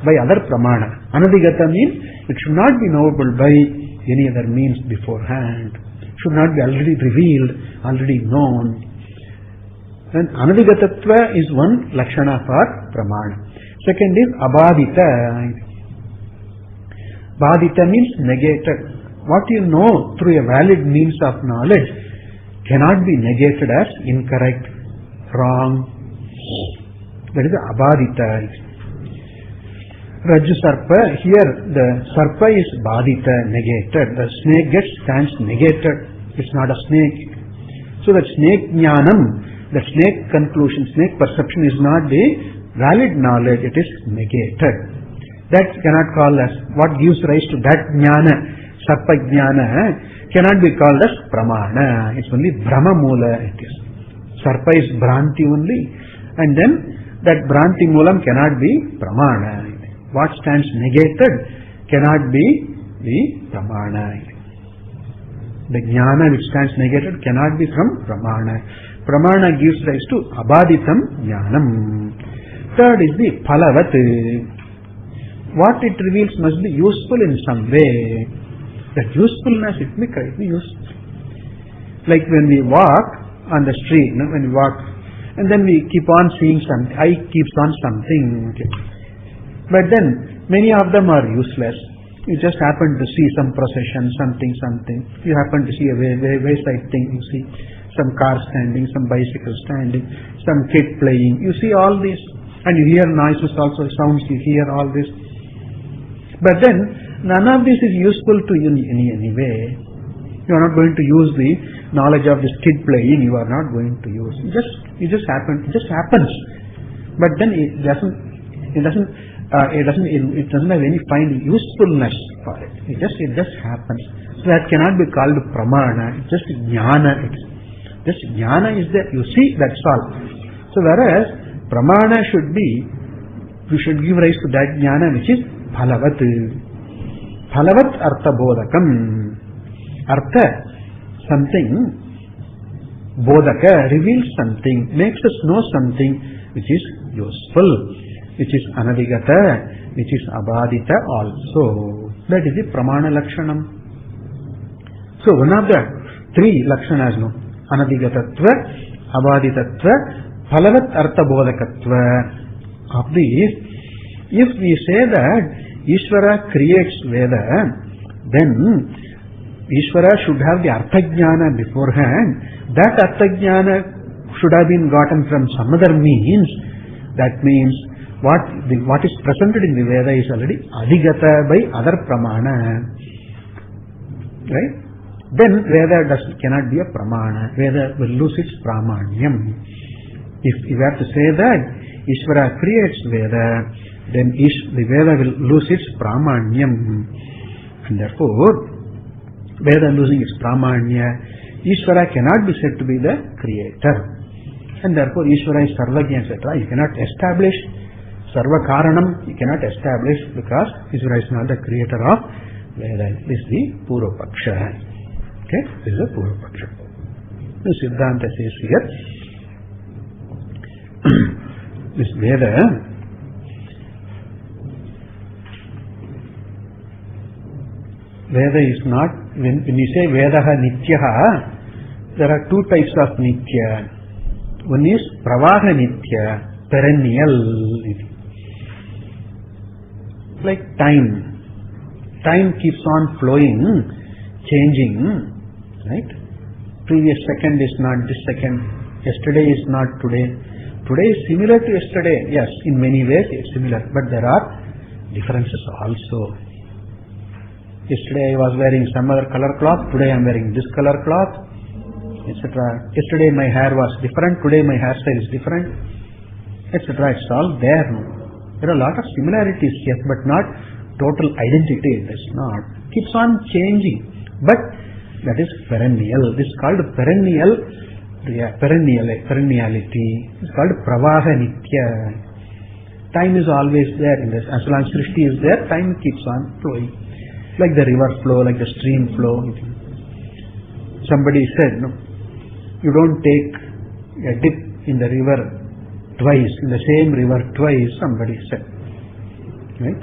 by other Pramana. Anadigata means it should not be knowable by any other means beforehand. Should not be already revealed, already known. And Anadigatatva is one Lakshana for Pramana. Second is Abadita. Badita means negated. What you know through a valid means of knowledge cannot be negated as incorrect, wrong. That is Abadita. Rajju Sarpa, here the Sarpa is Badita, negated. The snake stands negated. It's not a snake. So that snake jnanam, the snake conclusion, snake perception is not the valid knowledge, it is negated. That cannot call as, what gives rise to that jnana, Sarpa jnana, cannot be called as Pramana. It's only Brahma Mula it is. Sarpa is Bhranti only, and then that Bhranti Moolam cannot be Pramana. What stands negated cannot be the Pramana. The Jnana which stands negated cannot be from Pramana. Pramana gives rise to Abaditam Jnanam. Third is the Phalavat. What it reveals must be useful in some way. That usefulness, it may be useful. Like when we walk on the street, when we walk, and then we keep on seeing something, eye keeps on something. Okay. But then, many of them are useless. You just happen to see some procession, something. You happen to see a wayside thing, you see some car standing, some bicycle standing, some kid playing. You see all this, and you hear noises also, sounds, you hear all this. But then, none of this is useful to you in any way. You are not going to use the knowledge of this kid playing, you are not going to use. It just happens. But then it doesn't have any fine usefulness for it. It just happens. So that cannot be called Pramana. It's just Jnana. Just jnana is there. You see, that's all. So whereas pramana should be, you should give rise to that jnana which is phalavat. Phalavat artha bodhakam. Artha, something, bodhaka, reveals something, makes us know something which is useful, which is anavigata, which is abadita also. That is the pramana lakshanam. So one of the three lakshanas, no, anavigatattva, abaditatva, phalavat artha bodhakatva. Of these, if we say that Ishvara creates Veda, then Ishvara should have the arthajnana beforehand. That arthajnana should have been gotten from some other means. That means what is presented in the Veda is already adhigata by other pramana. Right? Then Veda cannot be a pramana. Veda will lose its pramanyam. If you have to say that Ishvara creates Veda, then the Veda will lose its pramanyam. And therefore, Veda losing its pramanya, Ishvara cannot be said to be the creator. And therefore, Ishvara is sarvajna, etc. You cannot establish sarva karanam, you cannot establish because Ishvara is not the creator of Veda. This is the Purva Paksha. Okay, this is the Purva Paksha. The Siddhanta says here, this Veda is not, when you say Vedaha Nityaha, there are two types of Nitya. One is Pravaha Nitya, perennial. Like time. Time keeps on flowing, changing, right? Previous second is not this second. Yesterday is not today. Today is similar to yesterday. Yes, in many ways it's similar, but there are differences also. Yesterday I was wearing some other color cloth, today I am wearing this color cloth, etc. Yesterday my hair was different, today my hairstyle is different, etc. It's all there. There are a lot of similarities here, but not total identity. It's not. Keeps on changing, but that is perennial. This is called perenniality. It's called Pravaha Nitya. Time is always there in this. As long as Srishti is there, time keeps on flowing. Like the river flow, like the stream flow. Somebody said, no, you don't take a dip in the river twice, in the same river twice, somebody said. Right?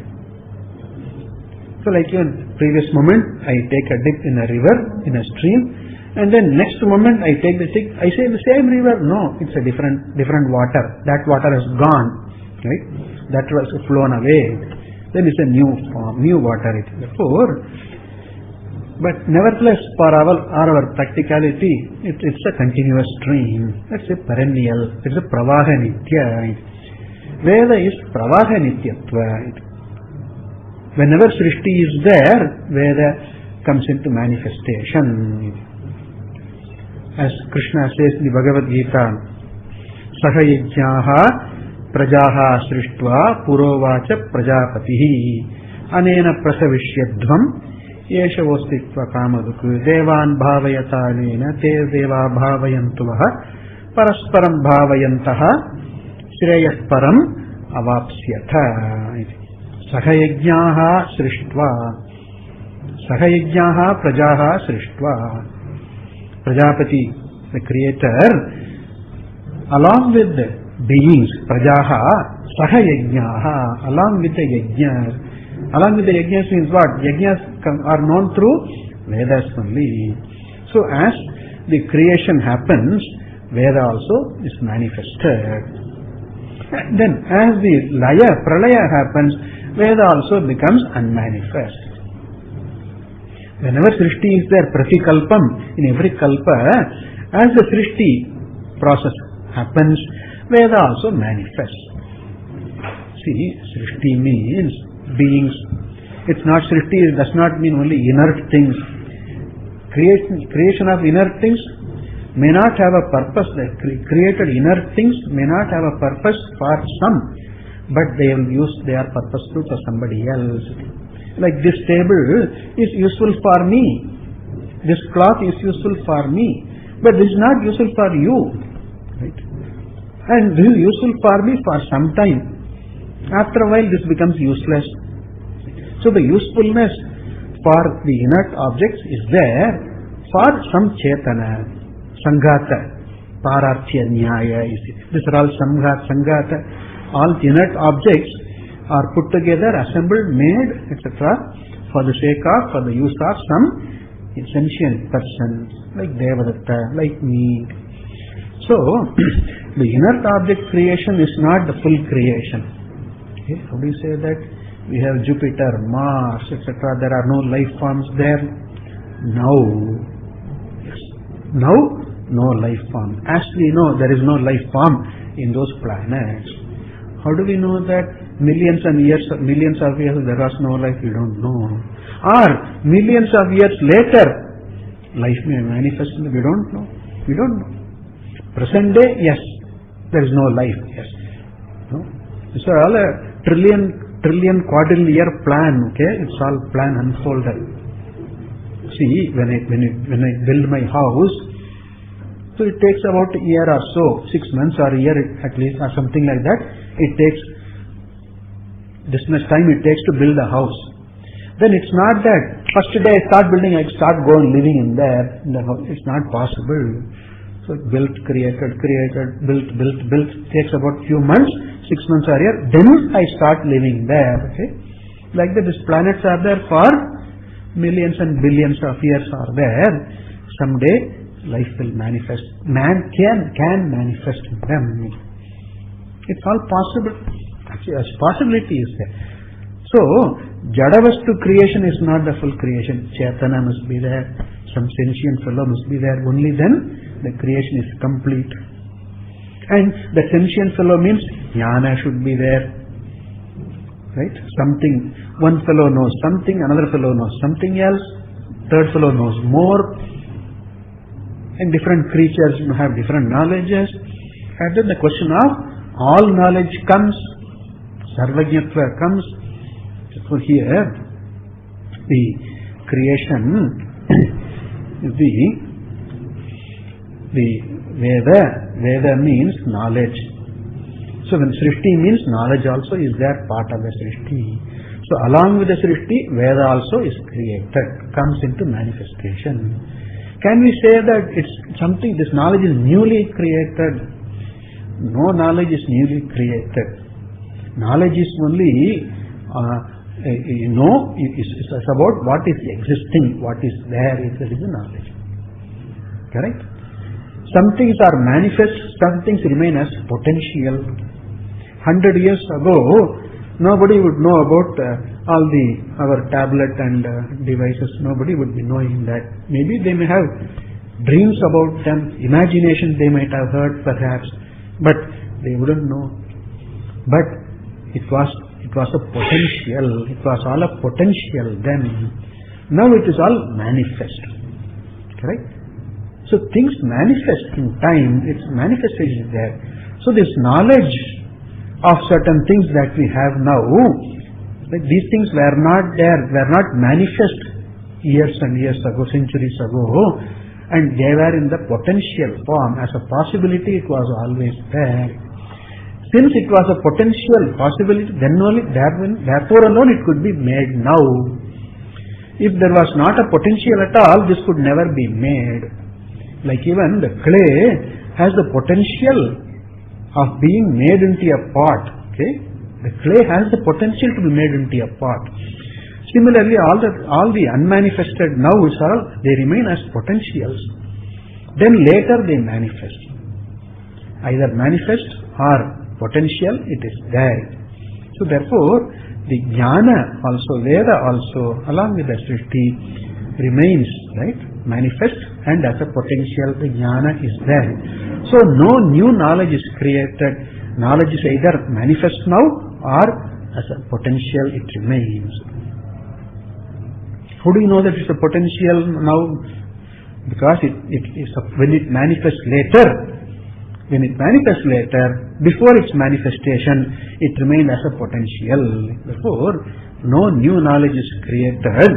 So like in previous moment, I take a dip in a river, in a stream, and then next moment I take the dip, I say the same river, no, it's a different water. That water has gone, right? That was flown away. Then it's a new water. Therefore, but nevertheless, for our practicality, it's a continuous stream. That's a perennial. It's a Pravaha Nitya. Veda is Pravaha Nityatva. Whenever Srishti is there, Veda comes into manifestation. As Krishna says in the Bhagavad Gita, Saha Yajnaha Prajaha Srishtva Purovacha Prajapatihi Anena Prasavishyadvam Yesha Vostitva Kamaduk Devan Bhavayatanena Te Deva Bhavayantuvaha Parasparam Bhavayantaha Shreyas Param Avapsyatha. Sahayajnaha Srishtva Sahayajnaha Prajaha Srishtva. Prajapati, the creator, along with the beings, Prajaha, Sahayajnaha, along with the Yajnas. Along with the Yajnas means what? Yajnas are known through Vedas only. So as the creation happens, Veda also is manifested. And then as the Pralaya happens, Veda also becomes unmanifest. Whenever Srishti is there, Pratikalpam, in every Kalpa, as the Srishti process happens, Veda also manifests. See, Srishti means beings. It's not Srishti, it does not mean only inert things. Creation of inert things may not have a purpose. The created inert things may not have a purpose for some, but they will use their purpose for somebody else. Like this table is useful for me. This cloth is useful for me. But this is not useful for you. Right? And this is useful for me for some time. After a while this becomes useless. So the usefulness for the inert objects is there for some Chetana, Sanghata, Pararthya Nyaya. These are all Sanghata. All inert objects are put together, assembled, made, etc. for the sake of, for the use of some sentient persons like Devadatta, like me. So, the inert object creation is not the full creation. Okay? How do you say that? We have Jupiter, Mars, etc. There are no life forms there. Now, no life form. As we know, there is no life form in those planets. How do we know that millions of years there was no life? We don't know. Or millions of years later, life may manifest. We don't know. Present day, yes, there is no life. Yes, no. It's all a trillion quadrillion plan. Okay, it's all plan unfolded. See, when I build my house, so it takes about a year or so, 6 months or a year at least, or something like that. It takes this much time it takes to build a house. Then it's not that first day I start building, I start going living in there. In the house. It's not possible. So built, created, built. Takes about few months, 6 months or a year. Then I start living there. Okay, like that. These planets are there for millions and billions of years are there. Someday life will manifest. Man can manifest in them. It's all possible. Actually, a possibility is there. So, Jadavastu creation is not the full creation. Chetana must be there. Some sentient fellow must be there. Only then the creation is complete. And the sentient fellow means jnana should be there. Right? Something. One fellow knows something, another fellow knows something else, third fellow knows more. And different creatures have different knowledges. And then the question of all knowledge comes, Sarvajñatva comes. So here, the creation is the Veda means knowledge. So when Srishti means knowledge also is there, part of the Srishti. So along with the Srishti, Veda also is created, comes into manifestation. Can we say that it's something, this knowledge is newly created? No knowledge is newly created. Knowledge is only, it's about what is existing, what is there, it is the knowledge. Correct? Some things are manifest, some things remain as potential. 100 years ago, nobody would know about our tablet and devices. Nobody would be knowing that. Maybe they may have dreams about them, imagination they might have heard perhaps, but they wouldn't know. But it was a potential. It was all a potential then. Now it is all manifest. Correct? So things manifest in time. Its manifestation is there. So this knowledge of certain things that we have now, like these things were not there, were not manifest years and years ago, centuries ago, and they were in the potential form. As a possibility, it was always there. Since it was a potential possibility, then only, therefore alone it could be made now. If there was not a potential at all, this could never be made. Like even the clay has the potential of being made into a pot. Okay, the clay has the potential to be made into a pot. Similarly, all the unmanifested now they remain as potentials. Then later they manifest. Either manifest or potential, it is there. So therefore, the jnana also, Veda also, along with the Srishti, remains, right, manifest, and as a potential, the jnana is there. So no new knowledge is created. Knowledge is either manifest now or as a potential it remains. How do you know that it's a potential now? Because when it manifests later, before its manifestation, it remained as a potential. Therefore, no new knowledge is created.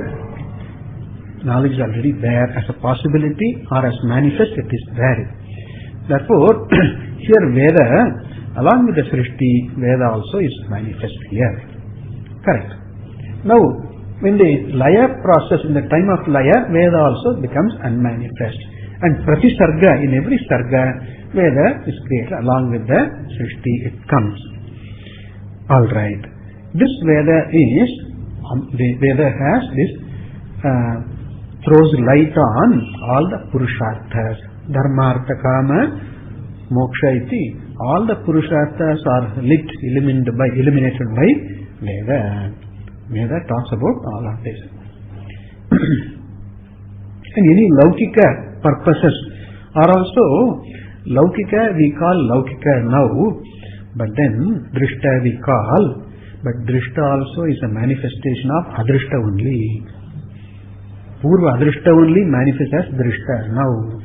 knowledge is already there as a possibility or as manifest, it is there. Therefore, here Veda, along with the Srishti, Veda also is manifest here. Correct. Now, when the Laya process, in the time of Laya, Veda also becomes unmanifest. And Prati Sarga, in every Sarga, Veda is created along with the Srishti, it comes. Alright. This Veda is, the Veda has this, throws light on all the Purusharthas. Dharma, Artha, Kama, Moksha iti. All the Purusharthas are eliminated by Veda. Veda talks about all of this. And any Laukika purposes are also, Laukika we call Laukika now, but then Drishta we call, but Drishta also is a manifestation of Adrishta only. Purva Adrishta only manifests as Drishta now.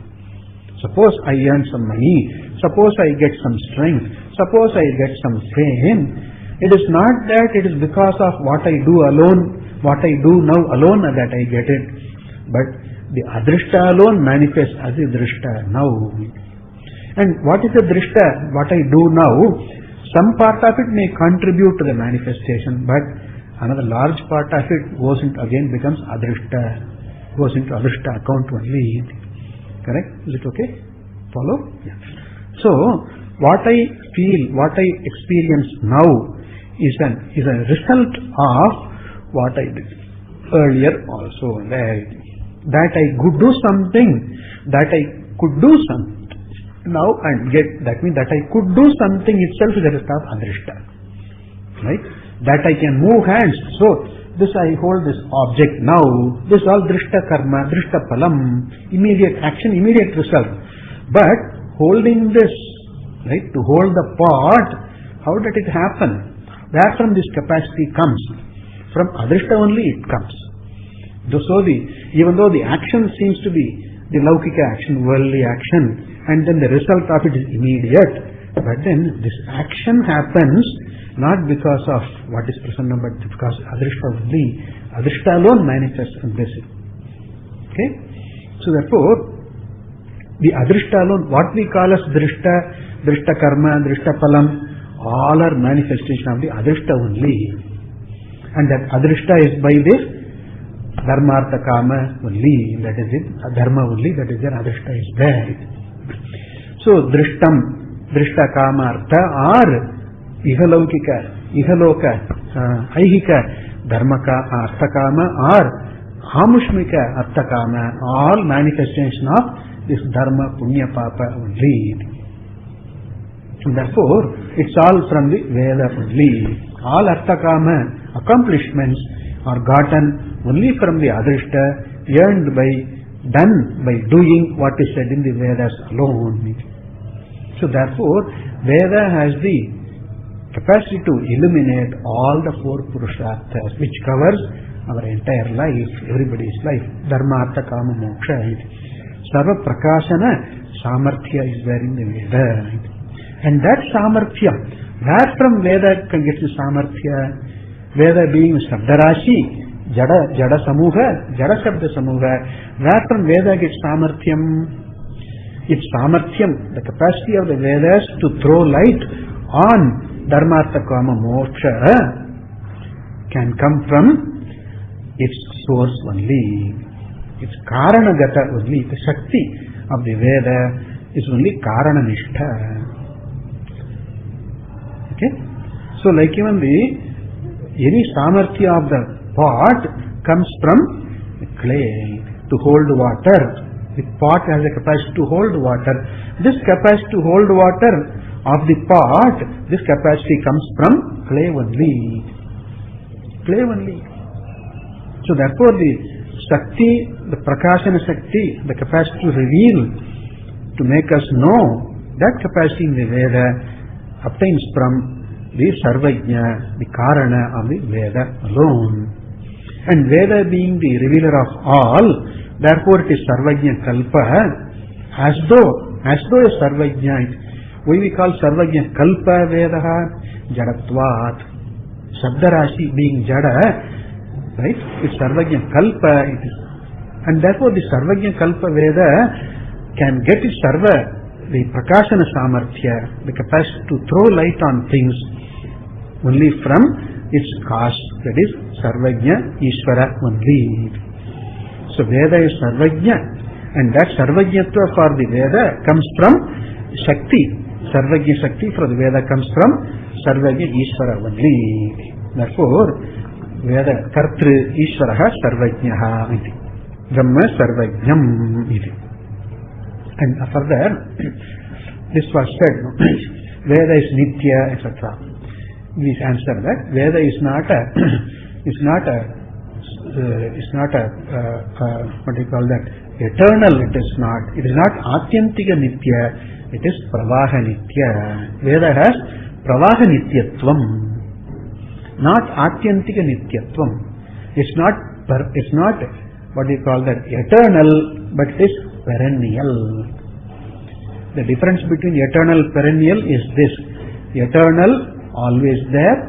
Suppose I earn some money, suppose I get some strength, suppose I get some fame, it is not that it is because of what I do alone, what I do now alone that I get it, but the Adrishta alone manifests as a Drishta now. And what is the Drishta? What I do now, some part of it may contribute to the manifestation, but another large part of it goes into, again becomes Adrishta, goes into Adrishta account only. Correct? Is it okay? Follow? Yeah. So, what I feel, what I experience now is a result of what I did earlier also. That I could do something, that I could do something now and get, that means that I could do something itself is a result of Adrishta. Right? That I can move hands. So, this I hold this object now, this all Drishta Karma, Drishta Palam, immediate action, immediate result. But holding this, right, to hold the pot, how did it happen? Where from this capacity comes? From Adrishta only it comes. So even though the action seems to be the Laukika action, worldly action, and then the result of it is immediate, but then this action happens not because of what is Prasanna, but because Adrishta only. Adrishta alone manifests in this. Okay? So therefore, the Adrishta alone, what we call as Drishta, Drishta Karma, Drishta Palam, all are manifestation of the Adrishta only. And that Adrishta is by this Dharma, Artha, Kama only, that is it. Dharma only, that is there, Adrishta is there. So, Drishtam, Drishta, Kama, Artha are Ihalaukika, Ihaloka, Aihika, Dharmaka, Artha, Kama are Hamushmika, Artha, Kama, all manifestation of this Dharma, Punya, Papa only. And therefore, it's all from the Veda only. All Artha, Kama accomplishments are gotten only from the Adrishta, earned by, done by doing what is said in the Vedas alone. So therefore, Veda has the capacity to illuminate all the four Purusharthas, which covers our entire life, everybody's life. Dharma, Artha, Kama, Moksha. Sarva Prakashana, Samarthya is there in the Veda. And that Samarthya, where from Veda can get the Samarthya? Veda being Sabdarashi, Jada Samuha, Jada Sabda Samuha, where from Veda gets Samarthyam? Its Samarthyam, the capacity of the Vedas to throw light on Dharma, Artha, Kama, Moksha can come from its source only. Its Karanagata only. The Shakti of the Veda is only Karananishta. Okay? So like even any Samarthya of the pot comes from the clay to hold water. The pot has a capacity to hold water. This capacity to hold water of the pot, this capacity comes from clay only. Clay only. So therefore the Shakti, the Prakashana Shakti, the capacity to reveal, to make us know, that capacity in the Veda obtains from the Sarvajna, the Karana of the Veda alone. And Veda being the revealer of all, therefore it is Sarvajna Kalpa, as though a Sarvajna. Why we call Sarvajna Kalpa Vedaha? Jadatvat. Sabdarashi being Jada, right? It's Sarvajna Kalpa, it is And therefore the Sarvajna Kalpa Veda can get its the Prakashana Samarthya, the capacity to throw light on things only from its cause, that is Sarvajna Ishvara only. So Veda is Sarvajna, and that Sarvajnatva for the Veda comes from Shakti. Sarvajna Shakti for the Veda comes from Sarvajna Ishvara only. Therefore, Veda Kartru Ishvaraha Sarvajnaha iti. Brahma Sarvajnam iti. And further, this was said, Veda is Nitya, etc. We answer that Veda is not a what do you call that? Eternal. It is not. It is not Atyantika Nitya. It is Pravaha Nitya. Veda has Pravaha Nityatvam, not Atyantika Nityatvam. It's not what do you call that? Eternal, but it is perennial. The difference between eternal perennial is this: eternal, always there,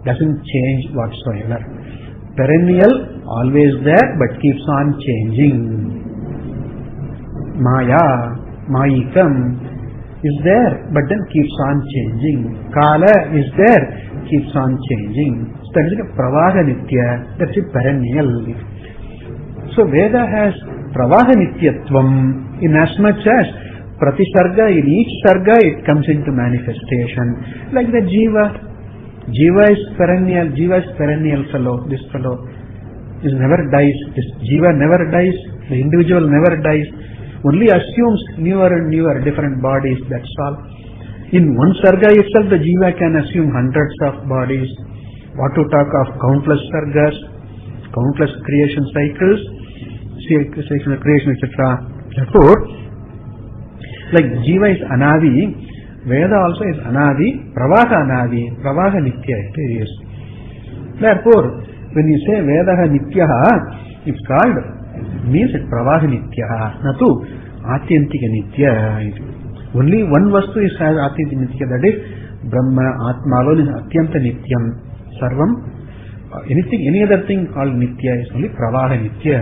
doesn't change whatsoever. Perennial, always there, but keeps on changing. Maya, Mayikam is there, but then keeps on changing. Kala is there, keeps on changing. So that is a Pravaha Nitya, that's a perennial. So Veda has Pravaha Nityatvam in as much as Pratisarga, in each sarga it comes into manifestation. Like the Jiva. Jiva is perennial fellow. This fellow never dies. This Jiva never dies. The individual never dies. Only assumes newer and newer different bodies, that's all. In one sarga itself the Jiva can assume hundreds of bodies. What to talk of countless sargas, countless creation cycles, creation, etc. Therefore, like Jiva is Anadi, Veda also is Anadi, Pravaha Nitya it is. Therefore, when you say Veda Nityaha, it's called, means it Pravaha Nityaha, natu Atyantika Nitya. Only one Vastu is as Atyantika Nitya, that is Brahma, Atma alone is Atyanta Nityam. Sarvam, any other thing called Nitya is only Pravaha Nitya.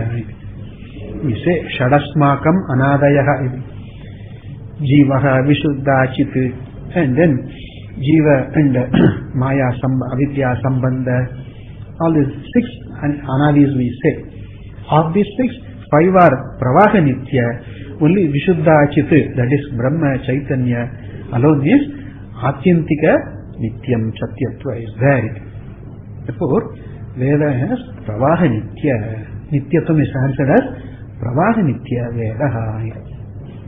We say Shadasmakam Anadayaha Jivaha Vishuddha Chit, and then Jiva and Maya Avidya Sambandha. All these 6 Anadis we say. Of these 6, 5 are Pravaha Nitya. Only Vishuddha Chit, that is Brahma Chaitanya alone is Atyantika Nityam Satyatva is there. Therefore, Veda has Pravaha Nitya. Nityatvam is answered as Pravaha Nitya Veda.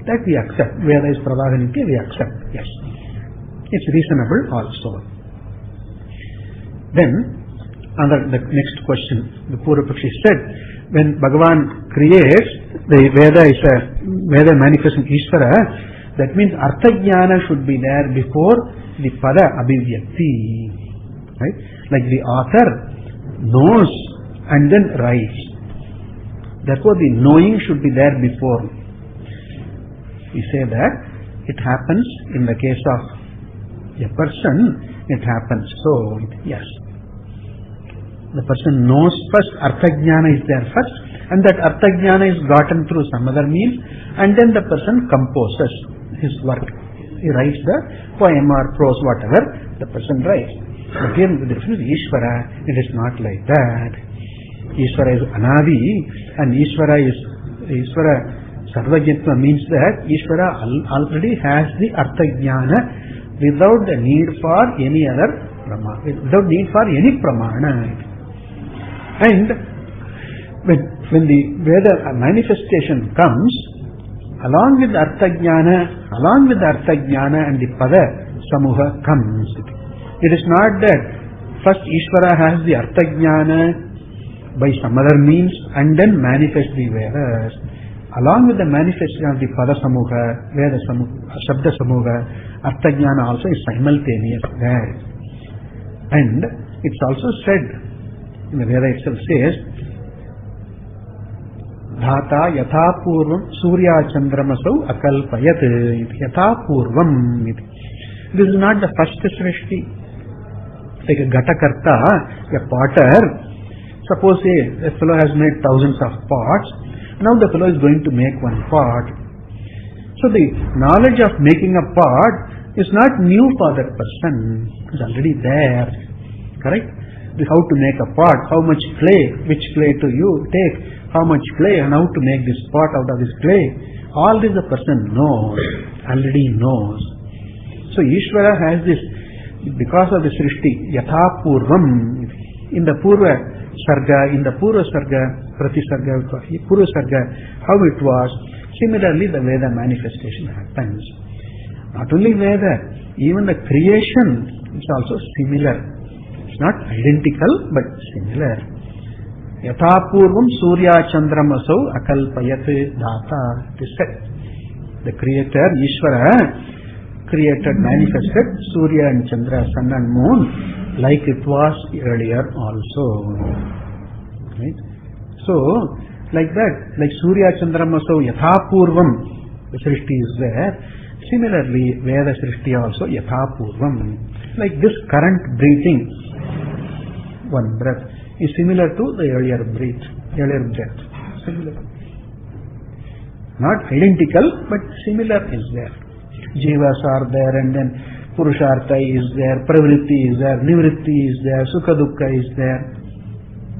That we accept. Veda is Pravaha Nitya, we accept. Yes. It's reasonable also. Then, under the next question, the Purvapakshi said, when Bhagavan creates, the Veda manifests in Ishvara, that means Artha Jnana should be there before the Pada Abhivyakti. Right? Like the author knows and then writes. Therefore, the knowing should be there before. We say that it happens in the case of a person, it happens. So, yes. The person knows first, Artha Jnana is there first, and that Artha Jnana is gotten through some other means, and then the person composes his work. He writes the poem or prose, whatever the person writes. But here the difference is Ishvara, it is not like that. Ishvara is Anadi, and Ishvara Sarvajnatva means that Ishvara already has the Artha Jnana without the need for any other Brahma, without need for any Pramana. And when the Veda manifestation comes, along with the Artha Jnana and the Pada Samuha comes. It is not that first Ishvara has the Artha Jnana by some other means and then manifests the Vedas. Along with the manifestation of the Pada Samuha, Veda Samuha, Shabda Samuha, Artha Jnana also is simultaneous there. And it's also said, in the Veda itself says, Dhata Yatha Purvam Surya Chandramasau Akalpayat Yatha Purvam. This is not the first Srishti. Like a Gatakarta, a potter. Suppose a fellow has made thousands of pots. Now the fellow is going to make one pot. So the knowledge of making a pot is not new for that person. It's already there. Correct? How to make a pot, how much clay, which clay to you take, how much clay, and how to make this pot out of this clay. All this the person knows, already knows. So Ishvara has this, because of the Srishti, Yatha Purvam, in the Purva Sarga, in the Purva Sarga, Prati Sarga, Purva Sarga, how it was, similarly the Veda manifestation happens. Not only Veda, even the creation is also similar. It's not identical, but similar. Yatha Purvam Surya Chandramasau Akalpayat Dhata. It is said. The Creator, Ishvara, created, manifested Surya and Chandra, Sun and Moon, like it was earlier also. Right? So, like that, like Surya Chandramasau Yatha Purvam, the Srishti is there. Similarly, Veda Srishti also Yatha Purvam. Like this current breathing, one breath, is similar to the earlier breath. Similar. Not identical, but similar is there. Jivas are there, and then Purushartha is there, Pravritti is there, Nivritti is there, Sukha Dukkha is there.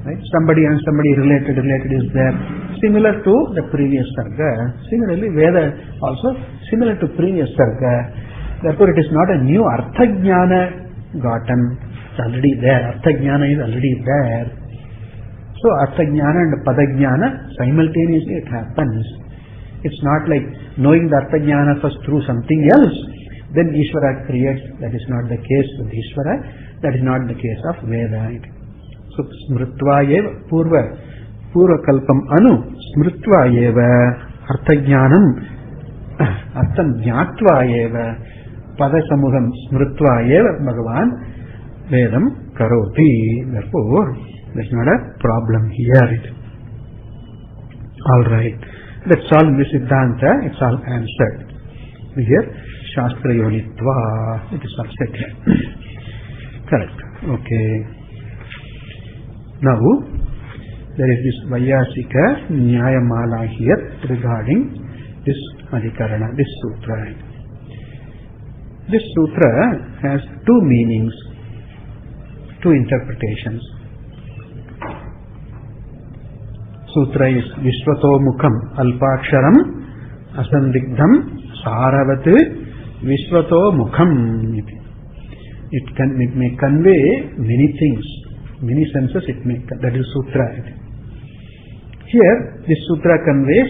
Right? Somebody and somebody related is there. Similar to the previous Sarga. Similarly, Veda also similar to previous Sarga. Therefore, it is not a new Artha Jnana gotten. It's already there. Artha Jnana is already there. So, Artha Jnana and Pada Jnana, simultaneously it happens. It's not like knowing the Artha Jnana first through something else, then Ishvara creates. That is not the case with Ishvara. That is not the case of Veda. So, Smritva eva Purva Kalpam Anu Smritva eva Artha Jnanam Artham Jnatva eva Pada Samuham Smritva eva Bhagavan Vedam Karoti. Therefore, there's not a problem here. Alright. That's all in the Siddhanta. It's all answered. Here, Shastra Yonitva. It is all said here. Correct. Okay. Now, there is this Vaiyasika Nyayamala here regarding this Adhikarana, this Sutra. This Sutra has two meanings, two interpretations. Sutra is Vishwato Mukham Alpaksharam Asandigdham Saravat Vishwato Mukham. It may convey many things, many senses it may, that is Sutra. Here, this Sutra conveys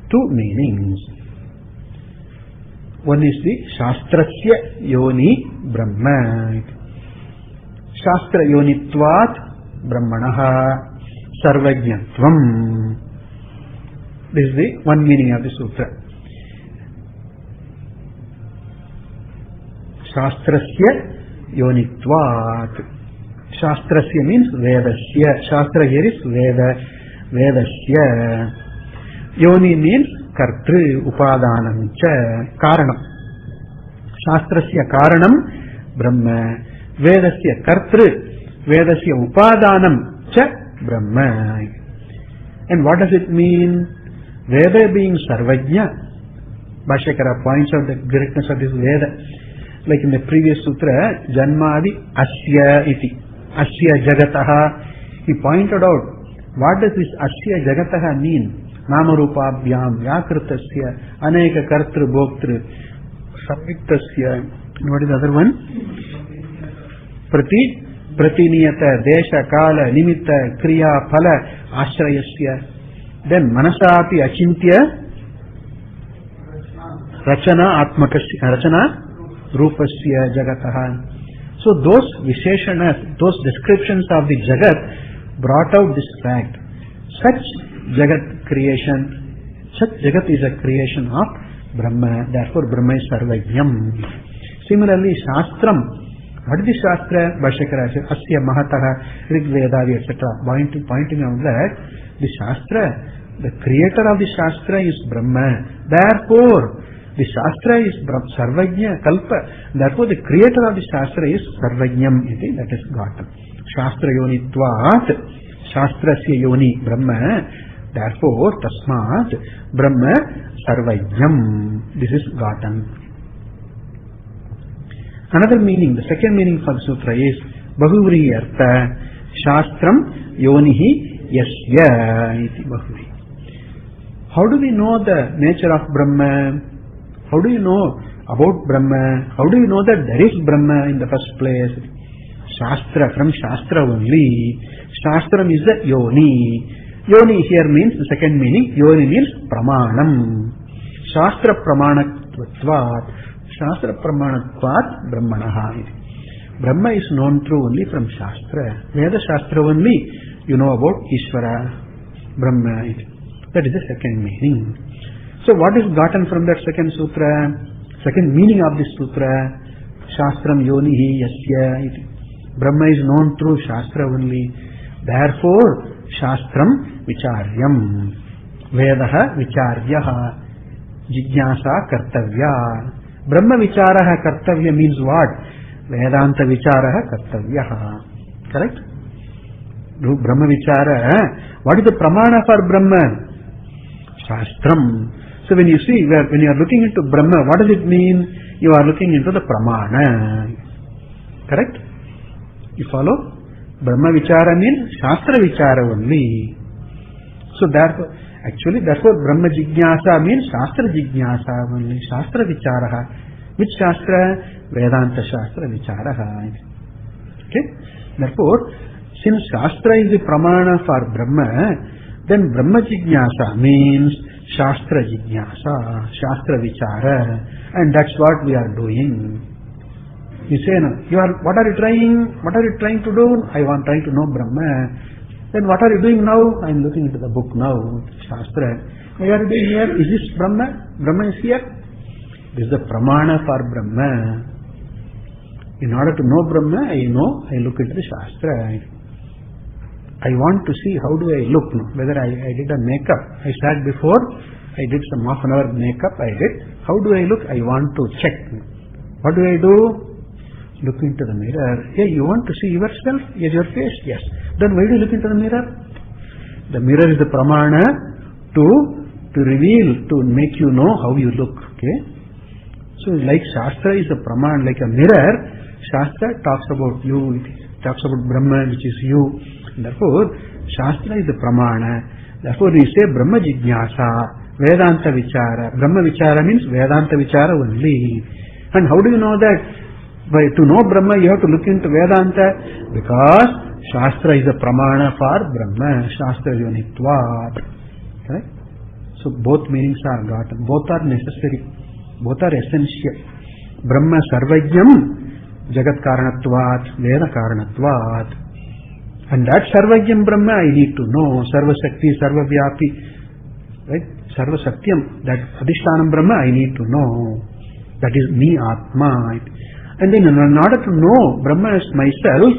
two meanings. One is the Shastrasya Yoni Brahma. Shastra Yonitvat Brahmanaha Sarvajnatvam. This is the one meaning of the Sutra. Shastrasya Yonitvat. Shastrasya means Vedasya. Shastra here is Vedasya. Yoni means Kartru Upadanam cha Karanam. Shastrasya Karanam Brahma. Vedasya Kartru. Vedasya Upadanam cha Brahma. And what does it mean? Veda being Sarvajna. Bhashyakara points out the greatness of this Veda. Like in the previous Sutra, Janmadi Asya iti. Asya Jagataha. He pointed out, what does this Asya Jagataha mean? Namarupabhyam Yakritasya Aneka Kartru Bhoktru Samyuktasya. And what is the other one? Pratiniyata Desha Kala Nimitta Kriya Phala Ashrayasya. Then Manasapi Achintya Rachana Atmakasya Rachana Rupasya Jagataha. So those Visheshanas, those descriptions of the Jagat brought out this fact. Such Jagat creation, such Jagat is a creation of Brahma. Therefore Brahma is Sarvajnam. Similarly, Shastram. What is the Shastra? Bhashyakara says, Asya Mahataha, Rig Vedadi, etc. Pointing out that the Shastra, the creator of the Shastra is Brahma. Therefore, the Shastra is Sarvajna, Kalpa. Therefore, the creator of the Shastra is Sarvajnam. That is gotten. Shastra Yonitvat, Shastrasya Yoni Brahma, Therefore, Tasmat Brahma Sarvajyam. This is gotten. Another meaning, the second meaning for the sutra is Bahuvri Artha Shastram Yonihi Yasya iti Bahuvri. How do we know the nature of Brahma? How do you know about Brahma? How do you know that there is Brahma in the first place? Shastra, from Shastra only. Shastram is the Yoni. Yoni here means, the second meaning, Yoni means Pramanam. Shastra Pramanatvat. Shastra Pramanatvat Brahmanaha. Brahma is known through only from Shastra. Veda Shastra only you know about Ishvara, Brahma. That is the second meaning. So what is gotten from that second sutra? Second meaning of this sutra, Shastram Yonihi Yasya iti. Brahma is known through Shastra only. Therefore, Shastram Vicharyam. Vedaha Vicharyaha. Jigyasa Kartavya. Brahma Vicharaha Kartavya means what? Vedanta Vicharaha Kartavyaha. Correct? Brahma Vichara. What is the pramana for Brahma? Shastram. So when you see, when you are looking into Brahma, what does it mean? You are looking into the pramana. Correct? You follow? Brahma Vichara means Shastra Vichara only. So therefore, Brahma Jigyasa means Shastra Jigyasa only. Shastra Vicharaha. Which Shastra? Vedanta Shastra Vicharaha. Okay? Therefore, since Shastra is the pramana for Brahma, then Brahma Jigyasa means Shastra Jigyasa, Shastra Vichara, and that's what we are doing. You say, no, what are you trying? What are you trying to do? I want trying to know Brahma. Then what are you doing now? I am looking into the book now, Shastra. What are you doing here? Is this Brahma? Brahma is here. This is the pramana for Brahma. In order to know Brahma, I look into the Shastra. I want to see how do I look, whether I did a makeup. I sat before, I did some half an hour makeup, I did. How do I look? I want to check. What do I do? Look into the mirror. Hey, you want to see yourself? Is your face? Yes. Then why do you look into the mirror? The mirror is the pramana to reveal, to make you know how you look. Okay? So like Shastra is a pramana, like a mirror, Shastra talks about you, it talks about Brahma, which is you. Therefore, Shastra is the pramana. Therefore, we say Brahma Jigyasa, Vedanta Vichara. Brahma Vichara means Vedanta Vichara only. And how do you know that? To know Brahma, you have to look into Vedanta, because Shastra is the pramana for Brahma. Shastra Yonitvat. Correct? So both meanings are gotten. Both are necessary. Both are essential. Brahma Sarvajyam, Jagat Karanatvat, Veda Karanatvat. And that Sarvajyam Brahma I need to know. Sarva Shakti, Sarva Vyapi, right? Sarva Satyam, that Adhishtanam Brahma I need to know. That is me, Atma. And then in order to know Brahma as myself,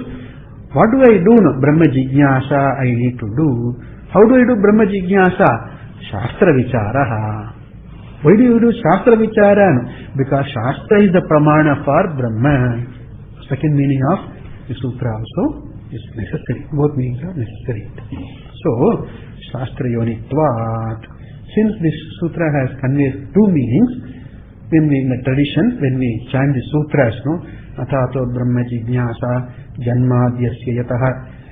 what do I do? Brahma Jigyasa I need to do. How do I do Brahma Jigyasa? Shastra Vicharaha. Why do you do Shastra Vichara? Because Shastra is the pramana for Brahma. Second meaning of the sutra also is necessary. Both meanings are necessary. So, Shastra Yonitvat. Since this sutra has conveyed two meanings, when we in the tradition, when we chant the sutras, Athato Brahma Jigyasa, Janmadyasya Yataha,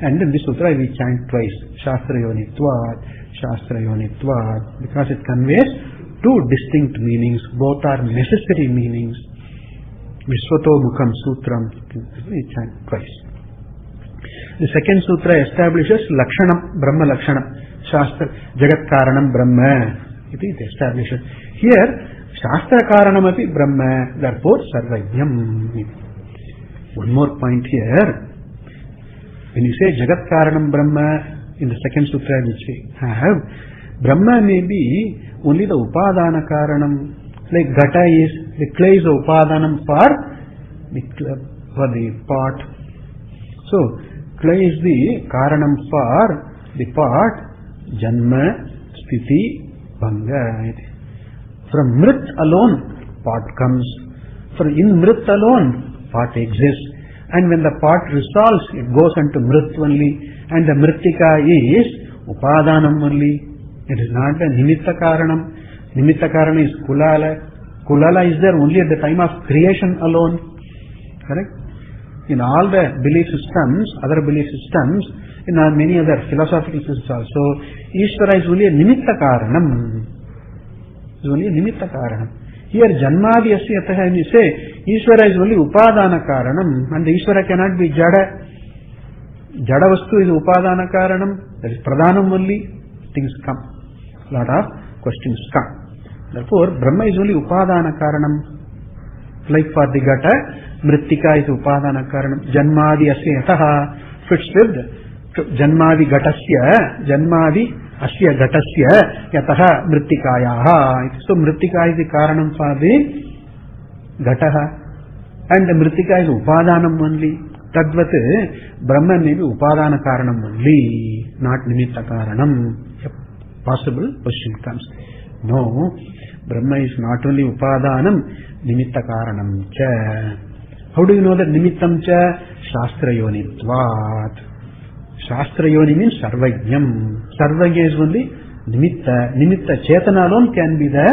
and in this sutra we chant twice, Shastra Yonitvat, Shastra Yonitvat, because it conveys two distinct meanings. Both are necessary meanings. Vishwato Mukham Sutram, we chant twice. The second sutra establishes Lakshanam, Brahma Lakshanam, Shastra, Jagat Karanam Brahma. It establishes. Here, Shastra Karanam api Brahma, therefore Sarvajyam. One more point here. When you say Jagat Karanam Brahma, in the second sutra which we have, Brahma may be only the Upadana Karanam. Like Gata is, the clay is the Upadanam for the pot. So, clay is the Karanam for the pot, Janma, Sthiti, Bhanga. From Mrit alone, pot comes. In Mrit alone, pot exists. And when the pot resolves, it goes into Mrit only. And the Mritika is Upadanam only. It is not the Nimitta Karanam. Nimitta Karana is Kulala. Kulala is there only at the time of creation alone. Correct? In all the belief systems, other belief systems, in many other philosophical systems also, Ishvara is only a Nimitta Karanam. It is only a Nimitta Karanam. Here, Janmadi Asya Yataha, when you say, Ishvara is only Upadana Karanam, and the Ishvara cannot be Jada. Jada Vastu is Upadana Karanam, that is Pradhanam only, things come. Lot of questions come. Therefore, Brahma is only Upadana Karanam. Like for the Gata, Mrittika is Upadana Karanam. Janmadi Asya Yataha fits with Janmadi Gatasya, Janmadi Asya Gatasya Yataha Mrittikayaha. So Mrittika is the Karanam for the Gataha, and the Mrittika is Upadanam only. Tadvat Brahma may be Upadana Karanam only, not Nimitta Karanam. A possible question comes. No, Brahma is not only Upadanam, Nimitta Karanam cha. How do you know that Nimittam cha? Shastra Yonitvat. Shastra Yoni means Sarvajnam. Sarvajna is only Nimitta. Nimitta Chetana alone can be the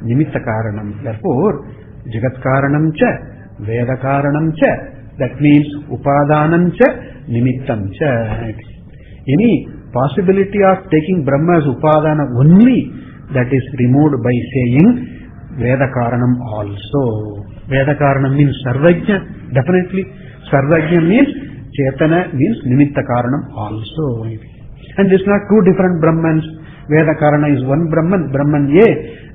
Nimitta Karanam. Therefore, Jagat Karanam cha, Veda Karanam cha. That means Upadanam cha, Nimittam cha. Any possibility of taking Brahma as Upadana only, that is removed by saying Veda Karanam also. Veda Karanam means Sarvajna, definitely. Sarvajna means Chetana, means Nimitta Karanam also. And this is not two different Brahmans. Veda Karana is one Brahman, Brahman A,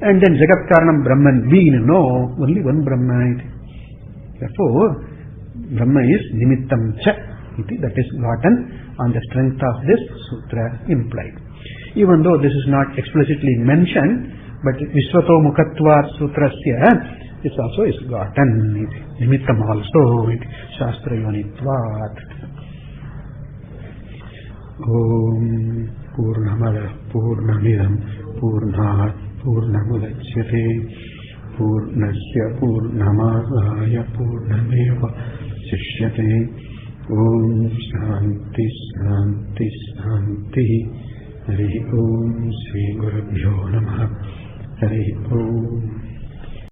and then Jagat Karanam Brahman B. No, only one Brahma. Therefore, Brahma is Nimittam cha. That is gotten on the strength of this sutra implied. Even though this is not explicitly mentioned, but Vishwato Mukhatvat Sutrasya, this also is gotten. Nimittam also, Shastra Yonitvat. Om Purnamada Purnamidam Purnat Purnamudachyate Purnasya Purnamadaya Purnameva Sishyate. Om Shanti Shanti Shanti. Hari Om Sri Gurubhyo Namaha. Hari Om.